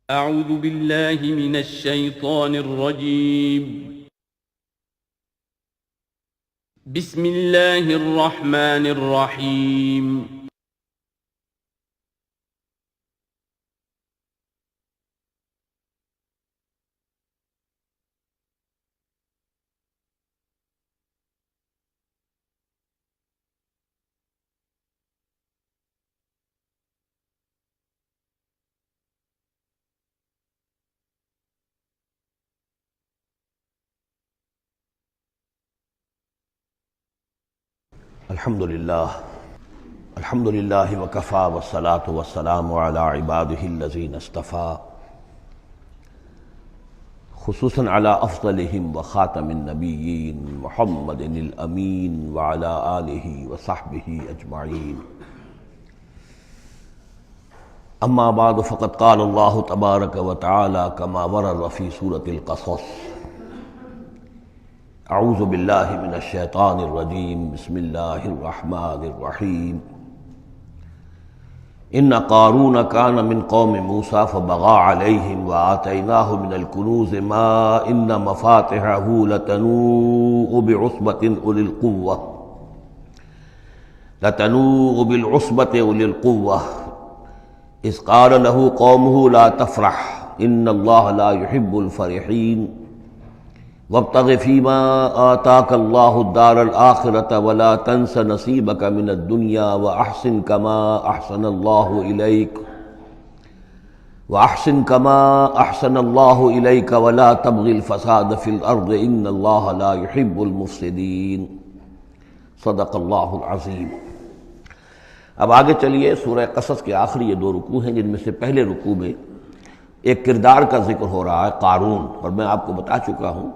أعوذ بالله من الشيطان الرجيم. بسم الله الرحمن الرحيم. الحمد للہ وکفیٰ والصلاة والسلام علی عبادہ الذین اصطفیٰ، خصوصاً علی افضلہم وخاتم النبیین محمد الامین وعلی آلہ وصحبہ اجمعین. اما بعد فقد قال اللہ تبارک وتعالی کما ورد فی سورۃ القصص: اعوذ باللہ من الشیطان الرجیم، بسم اللہ الرحمن الرحیم. ان قارون کان من قوم موسیٰ فبغى علیہم وآتیناہ من الکنوز ما ان مفاتحہ لتنوء بالعصبة أولي القوة اذ قال له قومه لا تفرح ان اللہ لا يحب الفرحین وابتغ فیما آتاک اللہ الدار الآخرة ولا تنس نصیبک من الدنیا وأحسن کما أحسن اللہ إلیک ولا تبغ الفساد فی الأرض ان اللہ لا يحب المفسدین. صدق اللہ العظیم. اب آگے چلیے، سورہ قصص کے آخری یہ دو رکوع ہیں، جن میں سے پہلے رکوع میں ایک کردار کا ذکر ہو رہا ہے، قارون. اور میں آپ کو بتا چکا ہوں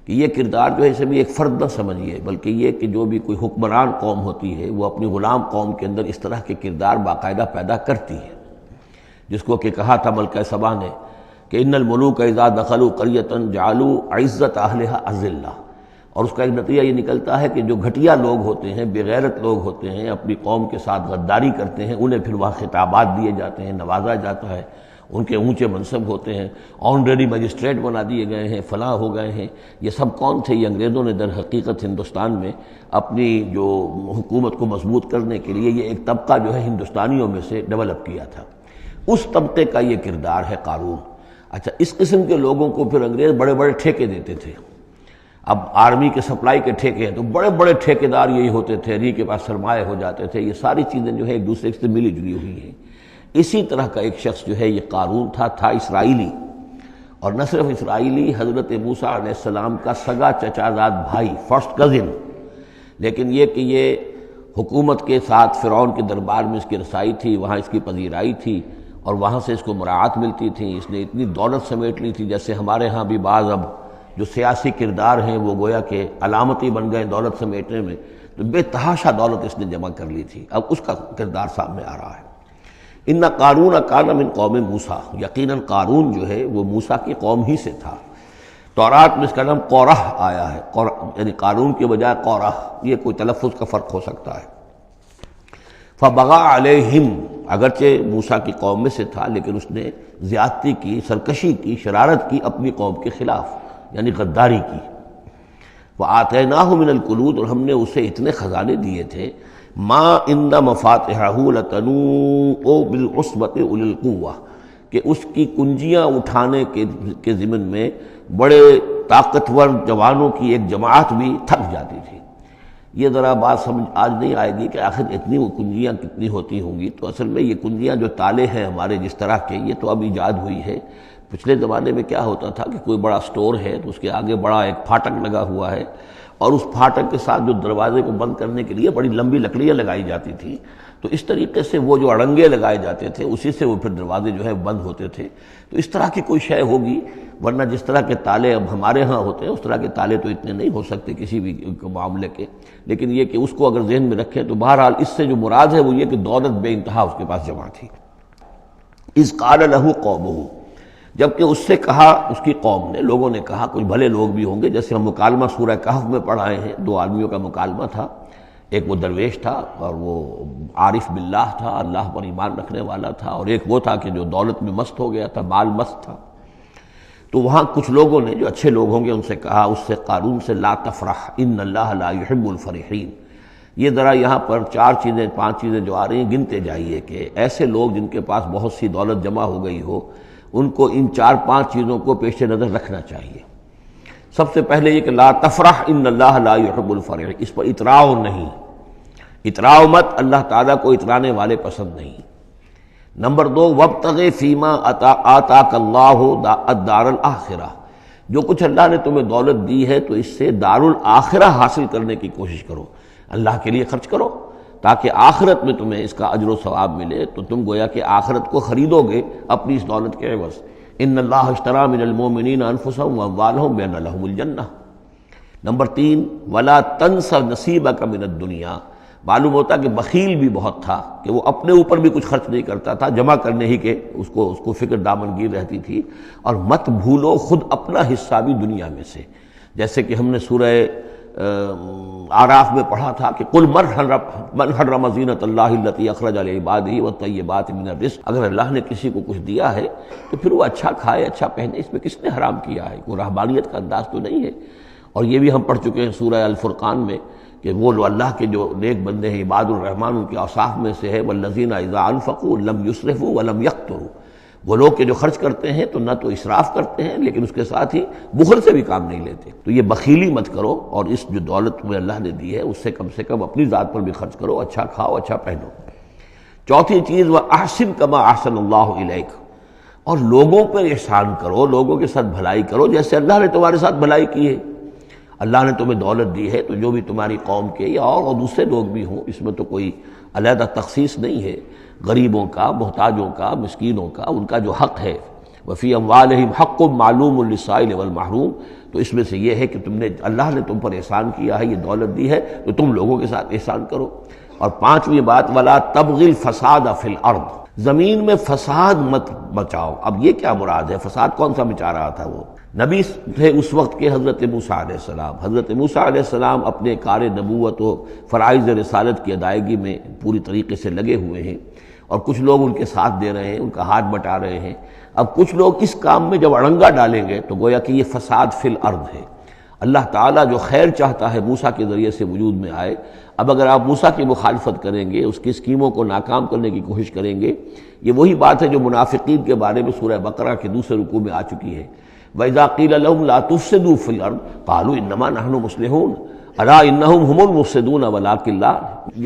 کہ یہ کردار جو ہے اسے بھی ایک فرد نہ سمجھیے، بلکہ یہ کہ جو بھی کوئی حکمران قوم ہوتی ہے وہ اپنی غلام قوم کے اندر اس طرح کے کردار باقاعدہ پیدا کرتی ہے، جس کو کہ کہا تھا ملکہ سبا نے کہ ان الملوک اذا دخلوا قریۃ جعلوا عزت اہلھا اذلہ. اور اس کا ایک نتیجہ یہ نکلتا ہے کہ جو گھٹیا لوگ ہوتے ہیں، بے غیرت لوگ ہوتے ہیں، اپنی قوم کے ساتھ غداری کرتے ہیں، انہیں پھر وہاں خطابات دیے جاتے ہیں، نوازا جاتا ہے، ان کے اونچے منصب ہوتے ہیں، آنریری مجسٹریٹ بنا دیے گئے ہیں، فلاں ہو گئے ہیں. یہ سب کون تھے؟ یہ انگریزوں نے در حقیقت ہندوستان میں اپنی جو حکومت کو مضبوط کرنے کے لیے یہ ایک طبقہ جو ہے ہندوستانیوں میں سے ڈیولپ کیا تھا. اس طبقے کا یہ کردار ہے قارون. اچھا، اس قسم کے لوگوں کو پھر انگریز بڑے بڑے ٹھیکے دیتے تھے. اب آرمی کے سپلائی کے ٹھیکے ہیں تو بڑے بڑے ٹھیکیدار یہی ہوتے تھے، ری کے پاس سرمایہ ہو جاتے تھے. یہ ساری چیزیں جو ہے ایک دوسرے سے ملی جلی ہوئی ہیں. اسی طرح کا ایک شخص جو ہے یہ قارون تھا اسرائیلی، اور نہ صرف اسرائیلی، حضرت موسیٰ علیہ السلام کا سگا چچا زاد بھائی، فرسٹ کزن. لیکن یہ کہ یہ حکومت کے ساتھ فرعون کے دربار میں اس کی رسائی تھی، وہاں اس کی پذیرائی تھی، اور وہاں سے اس کو مراعات ملتی تھی. اس نے اتنی دولت سمیٹ لی تھی، جیسے ہمارے ہاں بھی بعض اب جو سیاسی کردار ہیں وہ گویا کہ علامتی بن گئے دولت سمیٹنے میں، تو بے تحاشا دولت اس نے جمع کر لی تھی. اب اس کا کردار سامنے آ رہا ہے. ان قارون کان من قوم موسیٰ، یقیناً قارون جو ہے وہ موسیٰ کی قوم ہی سے تھا. تورات میں اس کا نام قورہ آیا ہے، یعنی قارون کے بجائے قورہ. یہ کوئی تلفظ کا فرق ہو سکتا ہے. فبغى علیہم، اگرچہ موسیٰ کی قوم میں سے تھا لیکن اس نے زیادتی کی، سرکشی کی، شرارت کی اپنی قوم کے خلاف، یعنی غداری کی. وآتیناہ من الکنوز، اور ہم نے اسے اتنے خزانے دیے تھے، ما ان مفاتحہ لتنوء بالعصبة أولي القوة، کہ اس کی کنجیاں اٹھانے کے ضمن میں بڑے طاقتور جوانوں کی ایک جماعت بھی تھک جاتی تھی. یہ ذرا بات سمجھ آج نہیں آئے گی کہ آخر اتنی وہ کنجیاں کتنی ہوتی ہوں گی. تو اصل میں یہ کنجیاں جو تالے ہیں ہمارے جس طرح کے، یہ تو اب ایجاد ہوئی ہے. پچھلے زمانے میں کیا ہوتا تھا کہ کوئی بڑا سٹور ہے تو اس کے آگے بڑا ایک پھاٹک لگا ہوا ہے، اور اس پھاٹک کے ساتھ جو دروازے کو بند کرنے کے لیے بڑی لمبی لکڑیاں لگائی جاتی تھیں. تو اس طریقے سے وہ جو اڑنگے لگائے جاتے تھے اسی سے وہ پھر دروازے جو ہے بند ہوتے تھے. تو اس طرح کی کوئی شے ہوگی، ورنہ جس طرح کے تالے اب ہمارے ہاں ہوتے ہیں اس طرح کے تالے تو اتنے نہیں ہو سکتے کسی بھی معاملے کے. لیکن یہ کہ اس کو اگر ذہن میں رکھیں تو بہرحال اس سے جو مراد ہے وہ یہ کہ دولت بے انتہا اس کے پاس جمع تھی. اذ قال له قومه، جبکہ اس سے کہا اس کی قوم نے، لوگوں نے کہا، کچھ بھلے لوگ بھی ہوں گے، جیسے ہم مکالمہ سورہ کہف میں پڑھ آئے ہیں، دو آدمیوں کا مکالمہ تھا. ایک وہ درویش تھا اور وہ عارف باللہ تھا، اللہ پر ایمان رکھنے والا تھا، اور ایک وہ تھا کہ جو دولت میں مست ہو گیا تھا، مال مست تھا۔ تو وہاں کچھ لوگوں نے جو اچھے لوگ ہوں گے ان سے کہا، اس سے قارون سے، لا تفرح ان اللہ لا يحب الفرحین، یہ ذرا یہاں پر 4 چیزیں 5 چیزیں جو آ رہی ہیں گنتے جائیے کہ ایسے لوگ جن کے پاس بہت سی دولت جمع ہو گئی ہو ان کو ان 4-5 چیزوں کو پیش نظر رکھنا چاہیے۔ سب سے پہلے یہ کہ لا تفرح ان اللہ لا يحب الفرح، اس پر اتراؤ نہیں، اتراؤ مت، اللہ تعالیٰ کو اترانے والے پسند نہیں۔ نمبر 2، وابتغ فیما آتاک اللہ الدار الآخرہ، جو کچھ اللہ نے تمہیں دولت دی ہے تو اس سے دار الآخرہ حاصل کرنے کی کوشش کرو، اللہ کے لیے خرچ کرو تاکہ آخرت میں تمہیں اس کا اجر و ثواب ملے، تو تم گویا کہ آخرت کو خریدو گے اپنی اس دولت کے عوض۔ ان اللہ اشتری من المؤمنین انفسهم واموالهم بان لهم الجنہ۔ نمبر 3، ولا تنس نصیبک من الدنیا، معلوم ہوتا کہ بخیل بھی بہت تھا کہ وہ اپنے اوپر بھی کچھ خرچ نہیں کرتا تھا، جمع کرنے ہی کے اس کو فکر دامنگیر رہتی تھی۔ اور مت بھولو خود اپنا حصہ بھی دنیا میں سے، جیسے کہ ہم نے سورہ اعراف میں پڑھا تھا کہ قل من حرم زینۃ اللہ التی اخرج لعبادہ والطیبات من الرزق، اگر اللہ نے کسی کو کچھ دیا ہے تو پھر وہ اچھا کھائے اچھا پہنے، اس میں کس نے حرام کیا ہے؟ کوئی رہبانیت کا انداز تو نہیں ہے۔ اور یہ بھی ہم پڑھ چکے ہیں سورہ الفرقان میں کہ وہ اللہ کے جو نیک بندے ہیں عباد الرحمن، ان کے اوصاف میں سے ہے والذین اذا انفقوا لم یسرفوا ولم یقتروا، وہ لوگ کہ جو خرچ کرتے ہیں تو نہ تو اسراف کرتے ہیں لیکن اس کے ساتھ ہی بخل سے بھی کام نہیں لیتے۔ تو یہ بخیلی مت کرو، اور اس جو دولت تمہیں اللہ نے دی ہے اس سے کم اپنی ذات پر بھی خرچ کرو، اچھا کھاؤ اچھا پہنو۔ چوتھی چیز، وَأَحْسِن كَمَا أَحْسَنَ اللَّهُ إِلَيْكَ، اور لوگوں پر احسان کرو، لوگوں کے ساتھ بھلائی کرو جیسے اللہ نے تمہارے ساتھ بھلائی کی ہے۔ اللہ نے تمہیں دولت دی ہے تو جو بھی تمہاری قوم کے یا اور دوسرے لوگ بھی ہوں، اس میں تو کوئی علیحدہ تخصیص نہیں ہے، غریبوں کا، محتاجوں کا، مسکینوں کا، ان کا جو حق ہے، وفی اموالہم حق معلوم للسائل والمحروم، تو اس میں سے یہ ہے کہ اللہ نے تم پر احسان کیا ہے، یہ دولت دی ہے تو تم لوگوں کے ساتھ احسان کرو۔ اور 5ویں بات، ولا تبغی الفساد فی الارض، زمین میں فساد مت بچاؤ۔ اب یہ کیا مراد ہے؟ فساد کون سا مچا رہا تھا؟ وہ نبی تھے اس وقت کے حضرت موسیٰ علیہ السلام۔ حضرت موسیٰ علیہ السلام اپنے کار نبوت و فرائض رسالت کی ادائیگی میں پوری طریقے سے لگے ہوئے ہیں، اور کچھ لوگ ان کے ساتھ دے رہے ہیں، ان کا ہاتھ بٹا رہے ہیں۔ اب کچھ لوگ اس کام میں جب اڑنگا ڈالیں گے تو گویا کہ یہ فساد فی الارض ہے۔ اللہ تعالیٰ جو خیر چاہتا ہے موسیٰ کے ذریعے سے وجود میں آئے، اب اگر آپ موسیٰ کی مخالفت کریں گے، اس کی اسکیموں کو ناکام کرنے کی کوشش کریں گے، یہ وہی بات ہے جو منافقین کے بارے میں سورہ بقرہ کے دوسرے رکوع میں آ چکی ہے۔ وَإِذَا قِيلَ لَهُمْ لَا تُفْسِدُوا فِي الْأَرْضِ قَالُوا إِنَّمَا نَحْنُ مُصْلِحُونَ أَلَا إِنَّهُمْ هُمُ الْمُفْسِدُونَ وَلَٰكِن لَا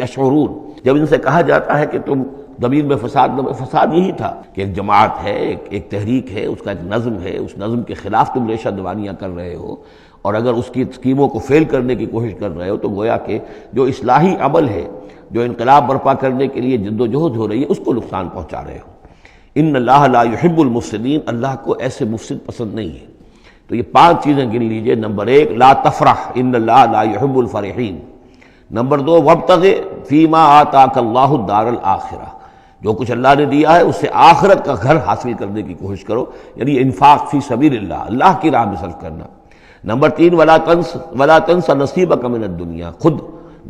يَشْعُرُونَ، جب ان سے کہا جاتا ہے کہ تم زمین میں فساد یہی تھا کہ ایک جماعت ہے، ایک تحریک ہے، اس کا ایک نظم ہے، اس نظم کے خلاف تم ریشہ دوانیاں کر رہے ہو، اور اگر اس کی اسکیموں کو فیل کرنے کی کوشش کر رہے ہو تو گویا کہ جو اصلاحی عمل ہے، جو انقلاب برپا کرنے کے لیے جد و جہد ہو رہی ہے، اس کو نقصان پہنچا رہے ہو۔ ان اللہ لا يحب المفسدین، اللہ کو ایسے مفسد پسند نہیں ہے۔ تو یہ 5 چیزیں گن لیجئے۔ نمبر 1، لا تفرح ان اللہ لا يحب الفرحین۔ نمبر 2، وابتغ فیما آتاک اللہ الدار الآخرہ، جو کچھ اللہ نے دیا ہے اس سے آخرت کا گھر حاصل کرنے کی کوشش کرو، یعنی انفاق فی سبیل اللہ، اللہ کی راہ میں صرف کرنا۔ نمبر 3، ولا تنس نصیبک من الدنیا، خود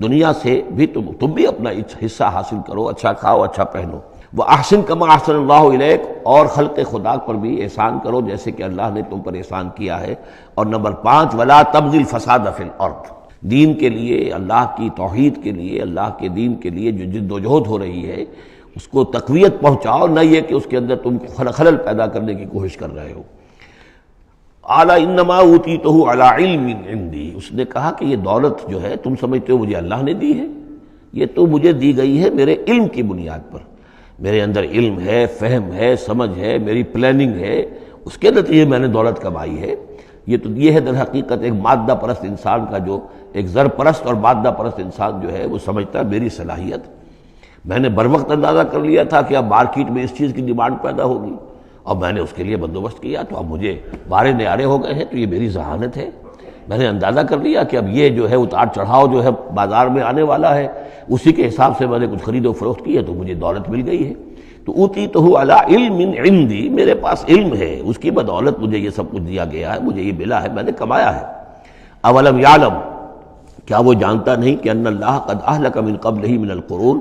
دنیا سے بھی تم بھی اپنا حصہ حاصل کرو، اچھا کھاؤ اچھا پہنو۔ وَأَحْسِن كَمَا أَحْسَنَ اللَّهُ إِلَيْكَ، اور خلق خدا پر بھی احسان کرو جیسے کہ اللہ نے تم پر احسان کیا ہے۔ اور نمبر 5، وَلَا تَبْغِ الْفَسَادَ فِي الْأَرْضِ، دین کے لیے، اللہ کی توحید کے لیے، اللہ کے دین کے لیے جو جد و جہد ہو رہی ہے اس کو تقویت پہنچاؤ، نہ یہ کہ اس کے اندر تم خلل پیدا کرنے کی کوشش کر رہے ہو۔ اعلیٰ انما اوتیتہ علی علم عندی، اس نے کہا کہ یہ دولت جو ہے تم سمجھتے ہو مجھے اللہ نے دی ہے، یہ تو مجھے دی گئی ہے میرے علم کی بنیاد پر، میرے اندر علم ہے، فہم ہے، سمجھ ہے، میری پلاننگ ہے، اس کے نتیجے میں نے دولت کمائی ہے۔ یہ ہے در حقیقت ایک مادہ پرست انسان کا، جو ایک زر پرست اور مادہ پرست انسان جو ہے وہ سمجھتا ہے میری صلاحیت، میں نے بر وقت اندازہ کر لیا تھا کہ اب مارکیٹ میں اس چیز کی ڈیمانڈ پیدا ہوگی اور میں نے اس کے لیے بندوبست کیا، تو اب مجھے بارے نیارے ہو گئے ہیں، تو یہ میری ذہانت ہے۔ میں نے اندازہ کر لیا کہ اب یہ جو ہے اتار چڑھاؤ جو ہے بازار میں آنے والا ہے، اسی کے حساب سے میں نے کچھ خرید و فروخت کی ہے تو مجھے دولت مل گئی ہے۔ تو اوتیتہ علی علم عندی، میرے پاس علم ہے، اس کی بدولت مجھے یہ سب کچھ دیا گیا ہے، مجھے یہ ملا ہے، میں نے کمایا ہے۔ اولم یعلم، کیا وہ جانتا نہیں کہ ان اللہ قد اہلک من قبلہ من القرون،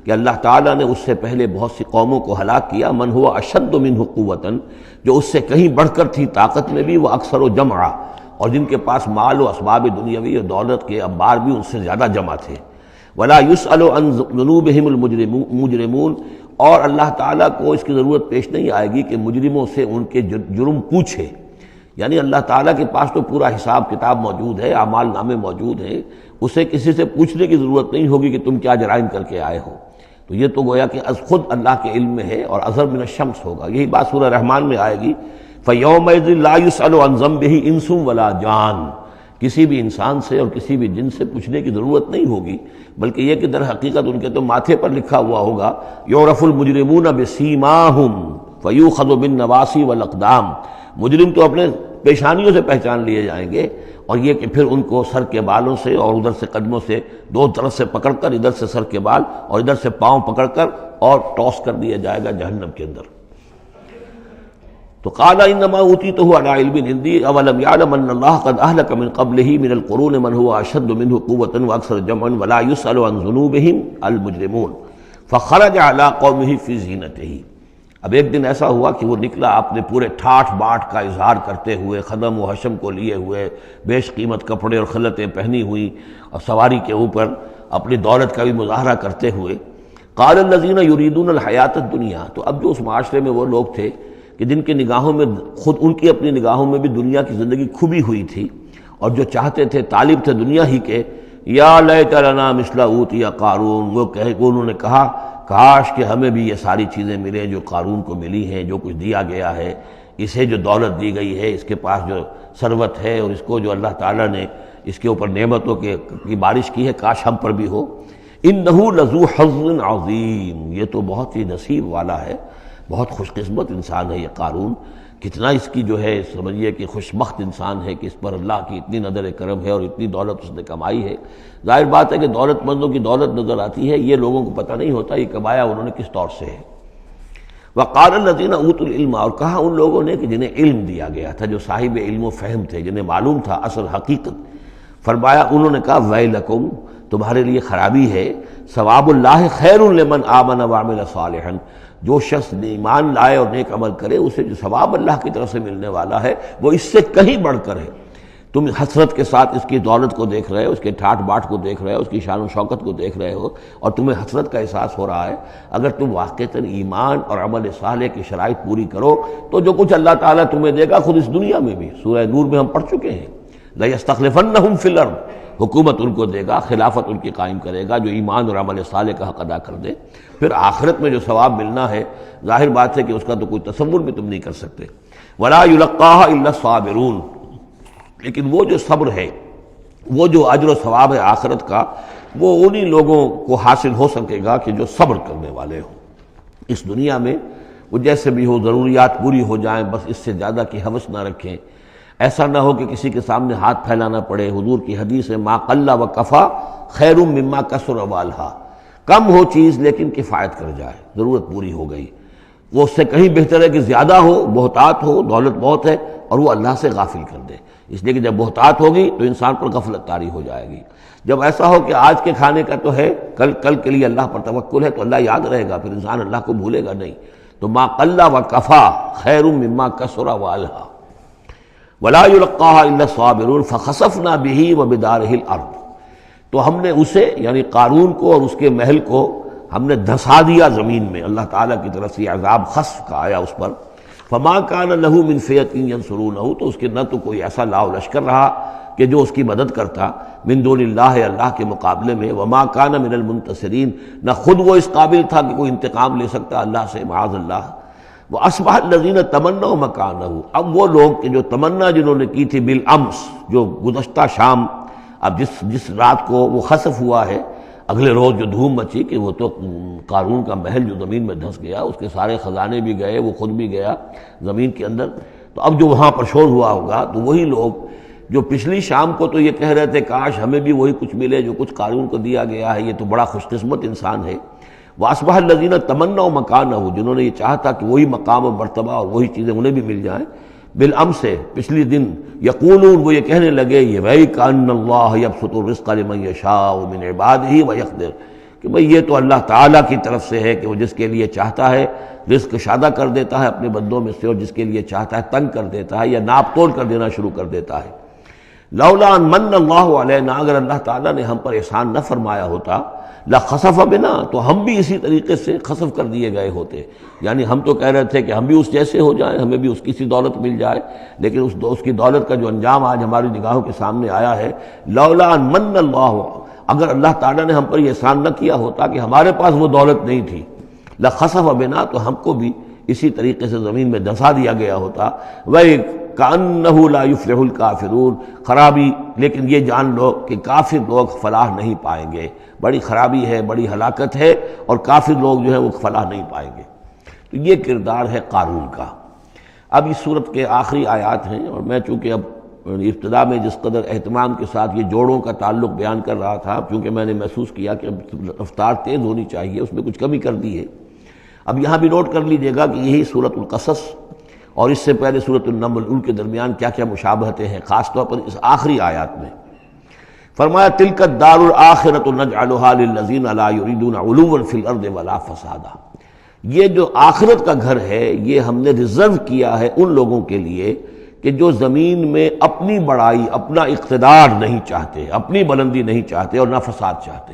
کہ اللہ تعالیٰ نے اس سے پہلے بہت سی قوموں کو ہلاک کیا، من ہوا اشد منہ قوتاً، جو اس سے کہیں بڑھ کر تھی طاقت میں بھی، وہ اکثر و جمعا، اور جن کے پاس مال و اسباب دنیاوی اور دولت کے انبار بھی ان سے زیادہ جمع تھے۔ ولا یسأل عن ذنوبہم المجرمون، اور اللہ تعالیٰ کو اس کی ضرورت پیش نہیں آئے گی کہ مجرموں سے ان کے جرم پوچھے، یعنی اللہ تعالیٰ کے پاس تو پورا حساب کتاب موجود ہے، اعمال نامے موجود ہیں، اسے کسی سے پوچھنے کی ضرورت نہیں ہوگی کہ تم کیا جرائم کر کے آئے ہو۔ تو یہ تو گویا کہ از خود اللہ کے علم میں ہے، اور اظہر من الشمس ہوگا۔ یہی بات سورہ رحمان میں آئے گی، فَيَوْمَئِذٍ لَا يُسْأَلُ عَنْ ذَنبِهِ إِنسٌ وَلَا جَانٌ، کسی بھی انسان سے اور کسی بھی جن سے پوچھنے کی ضرورت نہیں ہوگی، بلکہ یہ کہ در حقیقت ان کے تو ماتھے پر لکھا ہوا ہوگا، يُعْرَفُ الْمُجْرِمُونَ بِسِيمَاهُمْ فَيُؤْخَذُ بِالنَّوَاصِي وَالْأَقْدَامِ، مجرم تو اپنے پیشانیوں سے پہچان لیے جائیں گے، اور یہ کہ پھر ان کو سر کے بالوں سے اور ادھر سے قدموں سے دو طرف سے پکڑ کر، ادھر سے سر کے بال اور ادھر سے پاؤں پکڑ کر اور ٹاس کر دیا جائے گا جہنم کے اندر۔ تو قال انما اوتیتہ علی علم عندی اولم یعلم ان اللہ قد اہلک من قبلہ من القرون من هو اشد منہ قوۃ واکثر جمعا ولا یسأل عن ذنوبہم المجرمون فخرج علی قومہ فی زینتہ۔ اب ایک دن ایسا ہوا کہ وہ نکلا اپنے پورے ٹھاٹھ باٹھ کا اظہار کرتے ہوئے، خدم و حشم کو لیے ہوئے، بیش قیمت کپڑے اور خلعتیں پہنی ہوئی، اور سواری کے اوپر اپنی دولت کا بھی مظاہرہ کرتے ہوئے۔ قال الذین یریدون الحیاۃ الدنیا، تو اب جو اس معاشرے میں وہ لوگ تھے کہ جن کی نگاہوں میں، خود ان کی اپنی نگاہوں میں بھی دنیا کی زندگی کھبی ہوئی تھی، اور جو چاہتے تھے، طالب تھے دنیا ہی کے، یا لیت لنا مثل اوتی قارون، وہ انہوں نے کہا کاش کہ ہمیں بھی یہ ساری چیزیں ملیں جو قارون کو ملی ہیں، جو کچھ دیا گیا ہے، اسے جو دولت دی گئی ہے، اس کے پاس جو ثروت ہے، اور اس کو جو اللہ تعالیٰ نے اس کے اوپر نعمتوں کی بارش کی ہے، کاش ہم پر بھی ہو۔ انہ لذو حظ عظیم، یہ تو بہت ہی نصیب والا ہے، بہت خوش قسمت انسان ہے یہ قارون، کتنا اس کی جو ہے سمجھیے کہ خوش بخت انسان ہے کہ اس پر اللہ کی اتنی نظر کرم ہے اور اتنی دولت اس نے کمائی ہے۔ ظاہر بات ہے کہ دولت مندوں کی دولت نظر آتی ہے، یہ لوگوں کو پتہ نہیں ہوتا یہ کمایا انہوں نے کس طور سے ہے۔ وقال الذین اوتوا العلم، اور کہا ان لوگوں نے کہ جنہیں علم دیا گیا تھا، جو صاحب علم و فہم تھے، جنہیں معلوم تھا اصل حقیقت، فرمایا انہوں نے کہا ویلکم، تمہارے لیے خرابی ہے، ثواب اللہ خیر لمن آمن وعمل صالحا، جو شخص ایمان لائے اور نیک عمل کرے اسے جو ثواب اللہ کی طرف سے ملنے والا ہے وہ اس سے کہیں بڑھ کر ہے۔ تم حسرت کے ساتھ اس کی دولت کو دیکھ رہے ہو، اس کے ٹھاٹ باٹ کو دیکھ رہے ہو، اس کی شان و شوکت کو دیکھ رہے ہو، اور تمہیں حسرت کا احساس ہو رہا ہے، اگر تم واقعتاً ایمان اور عمل صالح کی شرائط پوری کرو تو جو کچھ اللہ تعالیٰ تمہیں دے گا خود اس دنیا میں بھی، سورہ نور میں ہم پڑھ چکے ہیں، لَيَسْتَخْلِفَنَّهُمْ فِي الْأَرْضِ، حکومت ان کو دے گا، خلافت ان کی قائم کرے گا جو ایمان اور عمل صالح کا حق ادا کر دے۔ پھر آخرت میں جو ثواب ملنا ہے ظاہر بات ہے کہ اس کا تو کوئی تصور بھی تم نہیں کر سکتے۔ وَلَا يُلَقَّاهَا إِلَّا الصَّابِرُونَ، لیکن وہ جو صبر ہے، وہ جو اجر و ثواب ہے آخرت کا، وہ انہی لوگوں کو حاصل ہو سکے گا کہ جو صبر کرنے والے ہوں۔ اس دنیا میں وہ جیسے بھی ہو، ضروریات پوری ہو جائیں، بس اس سے زیادہ کی ہوس نہ رکھیں، ایسا نہ ہو کہ کسی کے سامنے ہاتھ پھیلانا پڑے۔ حضور کی حدیث ہے ما قل و کفا خیر مما کثر والہا، کم ہو چیز لیکن کفایت کر جائے، ضرورت پوری ہو گئی، وہ اس سے کہیں بہتر ہے کہ زیادہ ہو، بہتات ہو، دولت بہت ہے اور وہ اللہ سے غافل کر دے، اس لیے کہ جب بہتات ہوگی تو انسان پر غفلت طاری ہو جائے گی۔ جب ایسا ہو کہ آج کے کھانے کا تو ہے، کل کے لیے اللہ پر توکل ہے تو اللہ یاد رہے گا، پھر انسان اللہ کو بھولے گا نہیں۔ تو ما قل و کفا خیر مما کثر والہا ولا يلقاها الا الصابرون فخسفنا به وبداره الارض، تو ہم نے اسے یعنی قارون کو اور اس کے محل کو ہم نے دھسا دیا زمین میں، اللہ تعالیٰ کی طرف سے عذاب خسف کا آیا اس پر۔ فما كان له من فئة ينصرونه، تو اس کے نہ تو کوئی ایسا لاؤ لشکر رہا کہ جو اس کی مدد کرتا من دون اللہ، اللہ کے مقابلے میں، وما كان من المنتصرین، نہ خود وہ اس قابل تھا کہ کوئی انتقام لے سکتا اللہ سے، معاذ اللہ۔ وَأَصْبَحَ الَّذِينَ تَمَنَّوْا مَكَانَهُ، اب وہ لوگ کہ جو تمنا جنہوں نے کی تھی بالامس، جو گزشتہ شام، اب جس رات کو وہ خسف ہوا ہے، اگلے روز جو دھوم مچی کہ وہ تو قارون کا محل جو زمین میں دھس گیا، اس کے سارے خزانے بھی گئے، وہ خود بھی گیا زمین کے اندر، تو اب جو وہاں پر شور ہوا ہوگا تو وہی لوگ جو پچھلی شام کو تو یہ کہہ رہے تھے کاش ہمیں بھی وہی کچھ ملے جو کچھ قارون کو دیا گیا ہے، یہ تو بڑا خوش قسمت انسان ہے۔ وَأَصْبَحَ الَّذِينَ تَمَنَّوْا مَكَانَهُ، جنہوں نے یہ چاہا تھا کہ وہی مقام و مرتبہ اور وہی چیزیں انہیں بھی مل جائیں، بالامس سے پچھلی دن، یقولون وہ یہ کہنے لگے، یہ بھائی کان اللہ یبسط الرزق لمن یشاء من عبادہ ویقدر، کہ بھئی یہ تو اللہ تعالیٰ کی طرف سے ہے کہ وہ جس کے لیے چاہتا ہے رزق شادہ کر دیتا ہے اپنے بندوں میں سے، اور جس کے لیے چاہتا ہے تنگ کر دیتا ہے یا ناپ توڑ کر دینا شروع کر دیتا ہے۔ لولا ان من اللہ علینا، اگر اللہ تعالیٰ نے ہم پر احسان نہ فرمایا ہوتا، لخسف بنا، تو ہم بھی اسی طریقے سے خسف کر دیے گئے ہوتے، یعنی ہم تو کہہ رہے تھے کہ ہم بھی اس جیسے ہو جائیں، ہمیں بھی اس کی سی دولت مل جائے، لیکن اس کی دولت کا جو انجام آج ہماری نگاہوں کے سامنے آیا ہے، لولا ان من اللہ، اگر اللہ تعالیٰ نے ہم پر یہ احسان نہ کیا ہوتا کہ ہمارے پاس وہ دولت نہیں تھی، لخسف بنا، تو ہم کو بھی اسی طریقے سے زمین میں دھسا دیا گیا ہوتا۔ وَكَأَنَّهُ لَا يُفْلِحُ الْكَافِرُونَ، خرابی، لیکن یہ جان لو کہ کافر لوگ فلاح نہیں پائیں گے، بڑی خرابی ہے، بڑی ہلاکت ہے، اور کافر لوگ جو ہے وہ فلاح نہیں پائیں گے۔ تو یہ کردار ہے قارون کا۔ اب اس صورت کے آخری آیات ہیں، اور میں چونکہ اب ابتدا میں جس قدر اہتمام کے ساتھ یہ جوڑوں کا تعلق بیان کر رہا تھا، چونکہ میں نے محسوس کیا کہ اب رفتار تیز ہونی چاہیے، اس میں کچھ کمی کر دی ہے۔ اب یہاں بھی نوٹ کر لیجیے گا کہ یہی سورۃ القصص اور اس سے پہلے سورۃ النمل، ان کے درمیان کیا کیا مشابہتیں ہیں، خاص طور پر اس آخری آیات میں۔ فرمایا تلک الدار الآخرۃ نجعلها للذین لا یریدون علوا فی الارض ولا فسادا، یہ جو آخرت کا گھر ہے یہ ہم نے ریزرو کیا ہے ان لوگوں کے لیے کہ جو زمین میں اپنی بڑائی، اپنا اقتدار نہیں چاہتے، اپنی بلندی نہیں چاہتے اور نہ فساد چاہتے،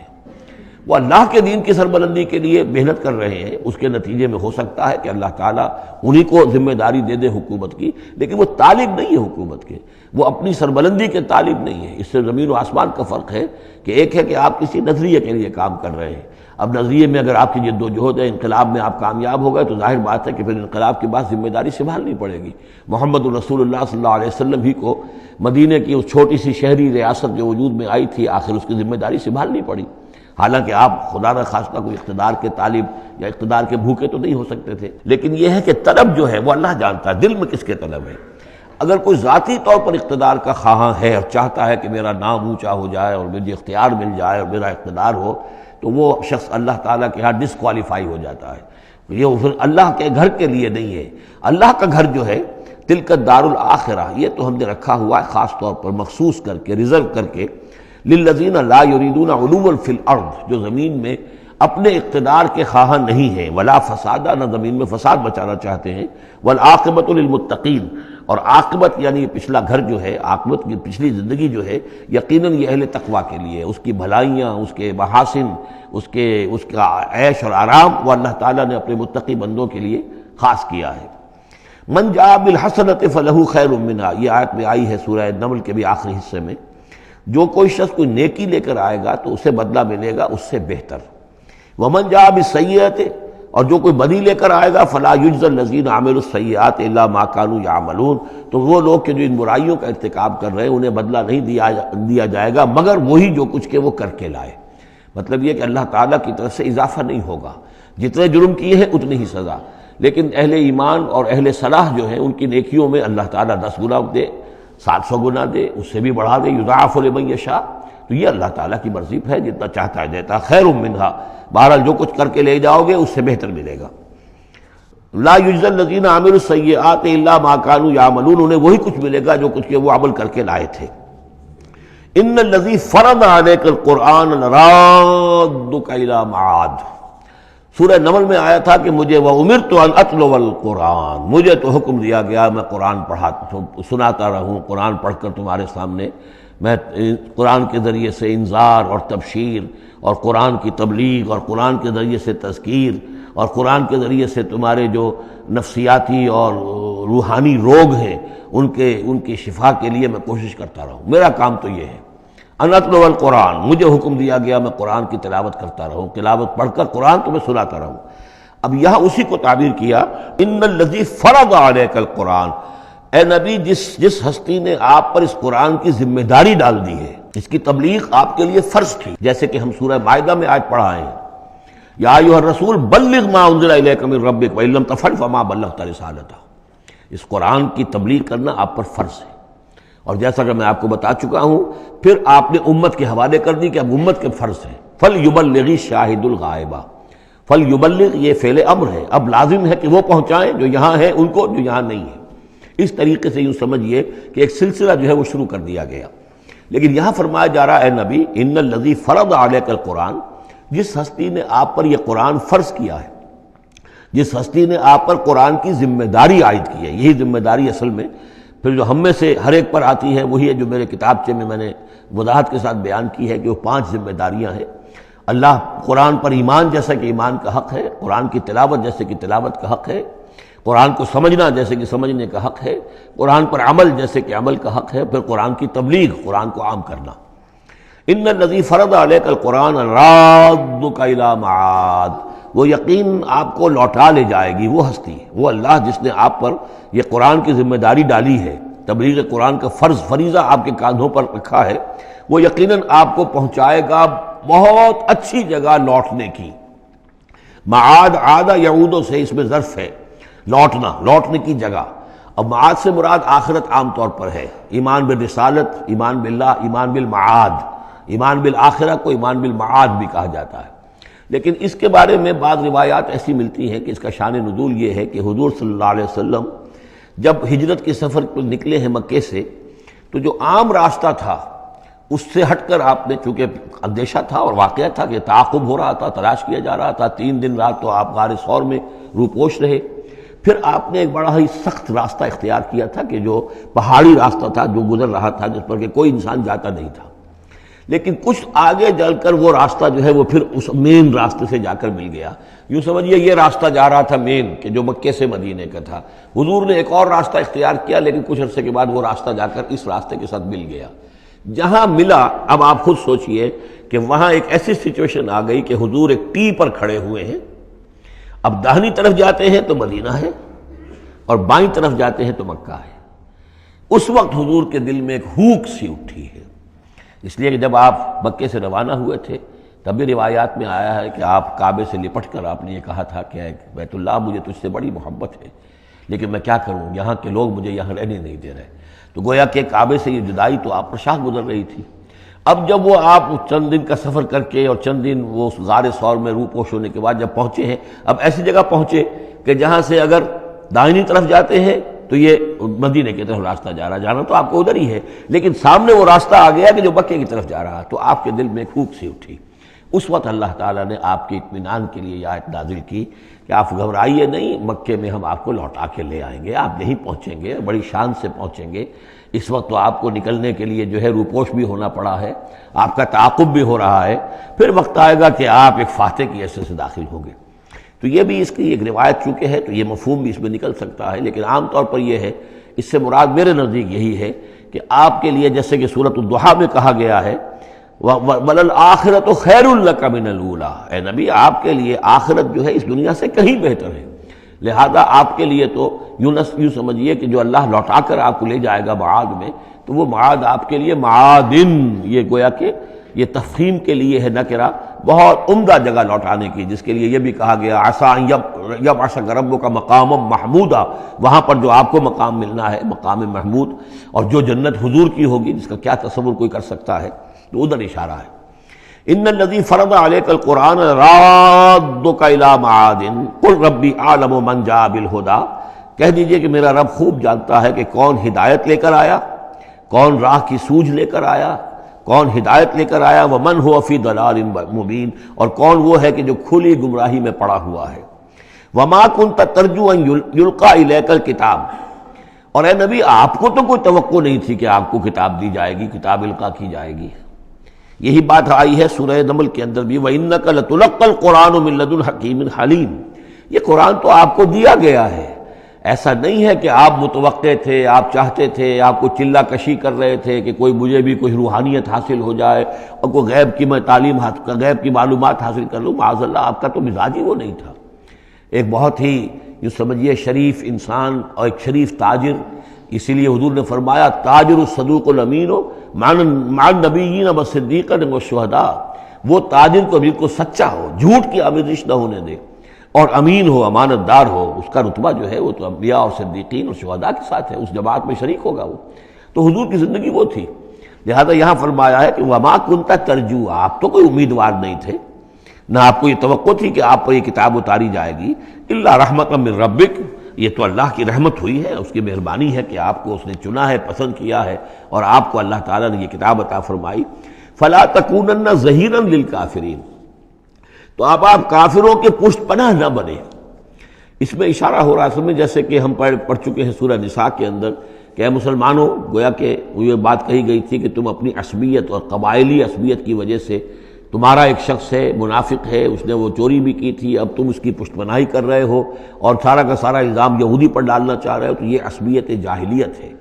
وہ اللہ کے دین کی سربلندی کے لیے محنت کر رہے ہیں۔ اس کے نتیجے میں ہو سکتا ہے کہ اللہ تعالیٰ انہی کو ذمہ داری دے دے حکومت کی، لیکن وہ طالب نہیں ہے حکومت کے، وہ اپنی سربلندی کے طالب نہیں ہے۔ اس سے زمین و آسمان کا فرق ہے کہ ایک ہے کہ آپ کسی نظریے کے لیے کام کر رہے ہیں، اب نظریے میں اگر آپ کی جد و جہد ہے، انقلاب میں آپ کامیاب ہو گئے تو ظاہر بات ہے کہ پھر انقلاب کے بعد ذمہ داری سنبھالنی پڑے گی۔ محمد رسول اللہ صلی اللہ علیہ وسلم ہی کو مدینے کی اس چھوٹی سی شہری ریاست جو وجود میں آئی تھی، آخر اس کی ذمہ داری سنبھالنی پڑی، حالانکہ آپ خدا نہ خواستہ کوئی اقتدار کے طالب یا اقتدار کے بھوکے تو نہیں ہو سکتے تھے، لیکن یہ ہے کہ طلب جو ہے وہ اللہ جانتا ہے دل میں کس کے طلب ہے۔ اگر کوئی ذاتی طور پر اقتدار کا خواہاں ہے اور چاہتا ہے کہ میرا نام اونچا ہو جائے اور مجھے اختیار مل جائے اور میرا اقتدار ہو، تو وہ شخص اللہ تعالیٰ کے ہاں ڈسکوالیفائی ہو جاتا ہے۔ یہ پھر اللہ کے گھر کے لیے نہیں ہے۔ اللہ کا گھر جو ہے تلک الدار الآخرہ، یہ تو ہم نے رکھا ہوا ہے خاص طور پر مخصوص کر کے، ریزرو کر کے، للذین لا یریدون علوا فی الارض، جو زمین میں اپنے اقتدار کے خواہاں نہیں ہیں، ولا فسادا، نہ زمین میں فساد بچانا چاہتے ہیں، والعاقبۃ للمتقین، اور عاقبت یعنی پچھلا گھر جو ہے، عاقبت کی پچھلی زندگی جو ہے یقیناً یہ اہل تقویٰ کے لیے، اس کی بھلائیاں، اس کے محاسن، اس کا عیش اور آرام وہ اللہ تعالیٰ نے اپنے متقی بندوں کے لیے خاص کیا ہے۔ من جاء بالحسنۃ فلہ خیر منہا، یہ آیت میں آئی ہے سورہ نمل کے بھی آخری حصے میں، جو کوئی شخص کوئی نیکی لے کر آئے گا تو اسے بدلہ ملے گا اس سے بہتر۔ ومن جاء بالسیئۃ، اور جو کوئی بدی لے کر آئے گا فلا یجزی الذین عملوا السیئات الا ما كانوا یعملون، تو وہ لوگ کہ جو ان برائیوں کا ارتکاب کر رہے ہیں انہیں بدلہ نہیں دیا جائے گا مگر وہی جو کچھ کہ وہ کر کے لائے۔ مطلب یہ کہ اللہ تعالیٰ کی طرف سے اضافہ نہیں ہوگا، جتنے جرم کیے ہیں اتنی ہی سزا، لیکن اہل ایمان اور اہل صلاح جو ہیں ان کی نیکیوں میں اللہ تعالیٰ 10 گنا دے، 700 گنا دے، اس سے بھی بڑھا دے، یضاعف لمن یشاء، تو یہ اللہ تعالیٰ کی مرضی ہے، جتنا چاہتا ہے دیتا، خیر منہا، بہرحال جو کچھ کر کے لے جاؤ گے اس سے بہتر ملے گا۔ لا یجزی الذین عملوا السیئات الا ما كانوا یعملون، انہیں وہی کچھ ملے گا جو کچھ کہ وہ عمل کر کے لائے تھے۔ ان الذی فرض علیک القرآن لرادک الی معاد، سورہ نمل میں آیا تھا کہ مجھے وَأُمِرْتُ أَنْ أَتْلُوَ الْقُرْآنَ، مجھے تو حکم دیا گیا میں قرآن سناتا رہوں، قرآن پڑھ کر تمہارے سامنے میں قرآن کے ذریعے سے انذار اور تبشیر اور قرآن کی تبلیغ اور قرآن کے ذریعے سے تذکیر اور قرآن کے ذریعے سے تمہارے جو نفسیاتی اور روحانی روگ ہیں ان کی شفا کے لیے میں کوشش کرتا رہوں، میرا کام تو یہ ہے۔ ان اتلو القرآن، مجھے حکم دیا گیا میں قرآن کی تلاوت کرتا رہوں، تلاوت پڑھ کر قرآن تمہیں سناتا رہوں۔ اب یہاں اسی کو تعبیر کیا، ان الذی فرض علیک القرآن، اے نبی جس ہستی نے آپ پر اس قرآن کی ذمہ داری ڈال دی ہے، اس کی تبلیغ آپ کے لیے فرض تھی، جیسے کہ ہم سورہ مائدہ میں آج پڑھا ہے، یا ایھا الرسول بلغ ما انزل الیک من ربک وان لم تفعل فما بلغت رسالتہ، اس قرآن کی تبلیغ کرنا آپ پر فرض ہے۔ اور جیسا کہ میں آپ کو بتا چکا ہوں، پھر آپ نے امت کے حوالے کر دی کہ اب امت کے فرض ہے، فلیبلغ شاہد الغائب، فلیبلغ یہ فعل امر ہے، اب لازم ہے کہ وہ پہنچائیں جو یہاں ہیں ان کو، جو یہاں نہیں ہے۔ اس طریقے سے یوں سمجھیے کہ ایک سلسلہ جو ہے وہ شروع کر دیا گیا۔ لیکن یہاں فرمایا جا رہا ہے نبی ان الذی فرض علیک القرآن، جس ہستی نے آپ پر یہ قرآن فرض کیا ہے، جس ہستی نے آپ پر قرآن کی ذمہ داری عائد کی ہے۔ یہی ذمہ داری اصل میں پھر جو ہم میں سے ہر ایک پر آتی ہے وہی ہے جو میرے کتابچے میں نے وضاحت کے ساتھ بیان کی ہے کہ وہ 5 ذمہ داریاں ہیں۔ اللہ قرآن پر ایمان جیسا کہ ایمان کا حق ہے، قرآن کی تلاوت جیسے کہ تلاوت کا حق ہے، قرآن کو سمجھنا جیسے کہ سمجھنے کا حق ہے، قرآن پر عمل جیسے کہ عمل کا حق ہے، پھر قرآن کی تبلیغ، قرآن کو عام کرنا۔ ان الذی فرض علیک القرآن رادک الی معاد، وہ یقین آپ کو لوٹا لے جائے گی وہ ہستی، وہ اللہ جس نے آپ پر یہ قرآن کی ذمہ داری ڈالی ہے، تبلیغ قرآن کا فرض فریضہ آپ کے کاندھوں پر رکھا ہے، وہ یقیناً آپ کو پہنچائے گا بہت اچھی جگہ لوٹنے کی۔ معاد عاد یعود سے اس میں ظرف ہے، لوٹنا، لوٹنے کی جگہ۔ اب معاد سے مراد آخرت عام طور پر ہے، ایمان بالرسالت، ایمان باللہ، ایمان بالمعاد، ایمان بالآخرہ کو ایمان بالمعاد بھی کہا جاتا ہے۔ لیکن اس کے بارے میں بعض روایات ایسی ملتی ہیں کہ اس کا شان نزول یہ ہے کہ حضور صلی اللہ علیہ وسلم جب ہجرت کے سفر پر نکلے ہیں مکے سے، تو جو عام راستہ تھا اس سے ہٹ کر آپ نے، چونکہ اندیشہ تھا اور واقعہ تھا کہ تعاقب ہو رہا تھا، تلاش کیا جا رہا تھا، 3 دن رات تو آپ غار ثور میں روپوش رہے، پھر آپ نے ایک بڑا ہی سخت راستہ اختیار کیا تھا کہ جو پہاڑی راستہ تھا جو گزر رہا تھا، جس پر کہ کوئی انسان جاتا نہیں تھا۔ لیکن کچھ آگے چل کر وہ راستہ جو ہے وہ پھر اس مین راستے سے جا کر مل گیا۔ یوں سمجھیے یہ راستہ جا رہا تھا مین کہ جو مکے سے مدینے کا تھا، حضور نے ایک اور راستہ اختیار کیا، لیکن کچھ عرصے کے بعد وہ راستہ جا کر اس راستے کے ساتھ مل گیا۔ جہاں ملا، اب آپ خود سوچئے کہ وہاں ایک ایسی سچویشن آ گئی کہ حضور ایک ٹی پر کھڑے ہوئے ہیں، اب داہنی طرف جاتے ہیں تو مدینہ ہے اور بائیں طرف جاتے ہیں تو مکہ ہے۔ اس وقت حضور کے دل میں ایک ہوک سی اٹھی ہے، اس لیے کہ جب آپ مکے سے روانہ ہوئے تھے تب بھی روایات میں آیا ہے کہ آپ کعبے سے لپٹ کر آپ نے یہ کہا تھا کہ اے بیت اللہ مجھے تجھ سے بڑی محبت ہے، لیکن میں کیا کروں، یہاں کے لوگ مجھے یہاں رہنے نہیں دے رہے۔ تو گویا کہ کعبے سے یہ جدائی تو آپ پر شاہ گزر رہی تھی۔ اب جب وہ آپ چند دن کا سفر کر کے اور چند دن وہ غار ثور میں روپوش ہونے کے بعد جب پہنچے ہیں، اب ایسی جگہ پہنچے کہ جہاں سے اگر دائنی طرف جاتے ہیں تو یہ مدینے کی طرف راستہ جا رہا، جانا تو آپ کو ادھر ہی ہے، لیکن سامنے وہ راستہ آ گیا کہ جو مکے کی طرف جا رہا، تو آپ کے دل میں ایک پھوک سی اٹھی۔ اس وقت اللہ تعالیٰ نے آپ کے اطمینان کے لیے یہ آیت نازل کی کہ آپ گھبرائیے نہیں، مکے میں ہم آپ کو لوٹا کے لے آئیں گے، آپ یہیں پہنچیں گے، بڑی شان سے پہنچیں گے۔ اس وقت تو آپ کو نکلنے کے لیے جو ہے روپوش بھی ہونا پڑا ہے، آپ کا تعاقب بھی ہو رہا ہے، پھر وقت آئے گا کہ آپ ایک فاتح کی حیثیت سے داخل ہوں گے۔ تو یہ بھی اس کی ایک روایت چونکہ ہے تو یہ مفہوم بھی اس میں نکل سکتا ہے، لیکن عام طور پر یہ ہے، اس سے مراد میرے نزدیک یہی ہے کہ آپ کے لیے جیسے کہ سورۃ الضحیٰ میں کہا گیا ہے وَلَلْآخِرَةُ خَيْرٌ لَكَ مِنَ الْأُولَىٰ، اے نبی آپ کے لیے آخرت جو ہے اس دنیا سے کہیں بہتر ہے، لہذا آپ کے لیے تو یوں سمجھیے کہ جو اللہ لوٹا کر آپ کو لے جائے گا معاد میں، تو وہ معاد آپ کے لیے معادن، یہ گویا کہ یہ تفخیم کے لیے ہے نکرہ، بہت عمدہ جگہ لوٹانے کی، جس کے لیے یہ بھی کہا گیا عسیٰ ان یبعثک ربک مقاما محمودا، وہاں پر جو آپ کو مقام ملنا ہے مقام محمود، اور جو جنت حضور کی ہوگی جس کا کیا تصور کوئی کر سکتا ہے، تو ادھر اشارہ ہے۔ ان الذی فرض علیک القرآن رادک الی معاد قل ربی اعلم من جاء بالہدی، کہہ دیجئے کہ میرا رب خوب جانتا ہے کہ کون ہدایت لے کر آیا، کون راہ کی سوجھ لے کر آیا، کون ہدایت لے کر آیا، ومن هو فی ضلال مبین، اور کون وہ ہے کہ جو کھلی گمراہی میں پڑا ہوا ہے۔ وما کنت ترجو ان یلقی الیک الکتاب، اور اے نبی آپ کو تو کوئی توقع نہیں تھی کہ آپ کو کتاب دی جائے گی، کتاب القا کی جائے گی۔ یہی بات آئی ہے سورہ نمل کے اندر بھی وَإِنَّكَ لَتُلَقَّى الْقُرْآنُ مِن لَّدُنْ حَكِيمٍ حَلِيمٍ، یہ قرآن تو آپ کو دیا گیا ہے، ایسا نہیں ہے کہ آپ متوقع تھے، آپ چاہتے تھے، آپ کو چلہ کشی کر رہے تھے کہ کوئی مجھے بھی کوئی روحانیت حاصل ہو جائے اور کوئی غیب کی میں تعلیم، غیب کی معلومات حاصل کر لوں، معاذ اللہ آپ کا تو مزاج ہی وہ نہیں تھا۔ ایک بہت ہی یوں سمجھیے شریف انسان اور ایک شریف تاجر، اسی لیے حضور نے فرمایا تاجر الصدوق الامین مع النبیین والصدیقین والشہداء، وہ تاجر کو بالکل سچا ہو، جھوٹ کی آمیزش نہ ہونے دے، اور امین ہو، امانت دار ہو، اس کا رتبہ جو ہے وہ تو انبیاء اور صدیقین اور شہداء کے ساتھ ہے، اس جماعت میں شریک ہوگا وہ۔ تو حضور کی زندگی وہ تھی، لہذا یہاں فرمایا ہے کہ وما کنت ترجو، آپ تو کوئی امیدوار نہیں تھے، نہ آپ کو یہ توقع تھی کہ آپ پر یہ کتاب اتاری جائے گی، الا رحمۃ من ربک، یہ تو اللہ کی رحمت ہوئی ہے، اس کی مہربانی ہے کہ آپ کو اس نے چنا ہے، پسند کیا ہے، اور آپ کو اللہ تعالیٰ نے یہ کتاب عطا فرمائی۔ فلا تکونن ظہیرا للکافرین، تو آپ کافروں کے پشت پناہ نہ بنے۔ اس میں اشارہ ہو رہا ہے، میں جیسے کہ ہم پڑھ چکے ہیں سورہ نساء کے اندر کہ اے مسلمانوں، گویا کہ یہ بات کہی گئی تھی کہ تم اپنی عصبیت اور قبائلی عصبیت کی وجہ سے، تمہارا ایک شخص ہے، منافق ہے، اس نے وہ چوری بھی کی تھی، اب تم اس کی پشت پناہی کر رہے ہو اور سارا کا سارا الزام یہودی پر ڈالنا چاہ رہے ہو، تو یہ عصبیت جاہلیت ہے۔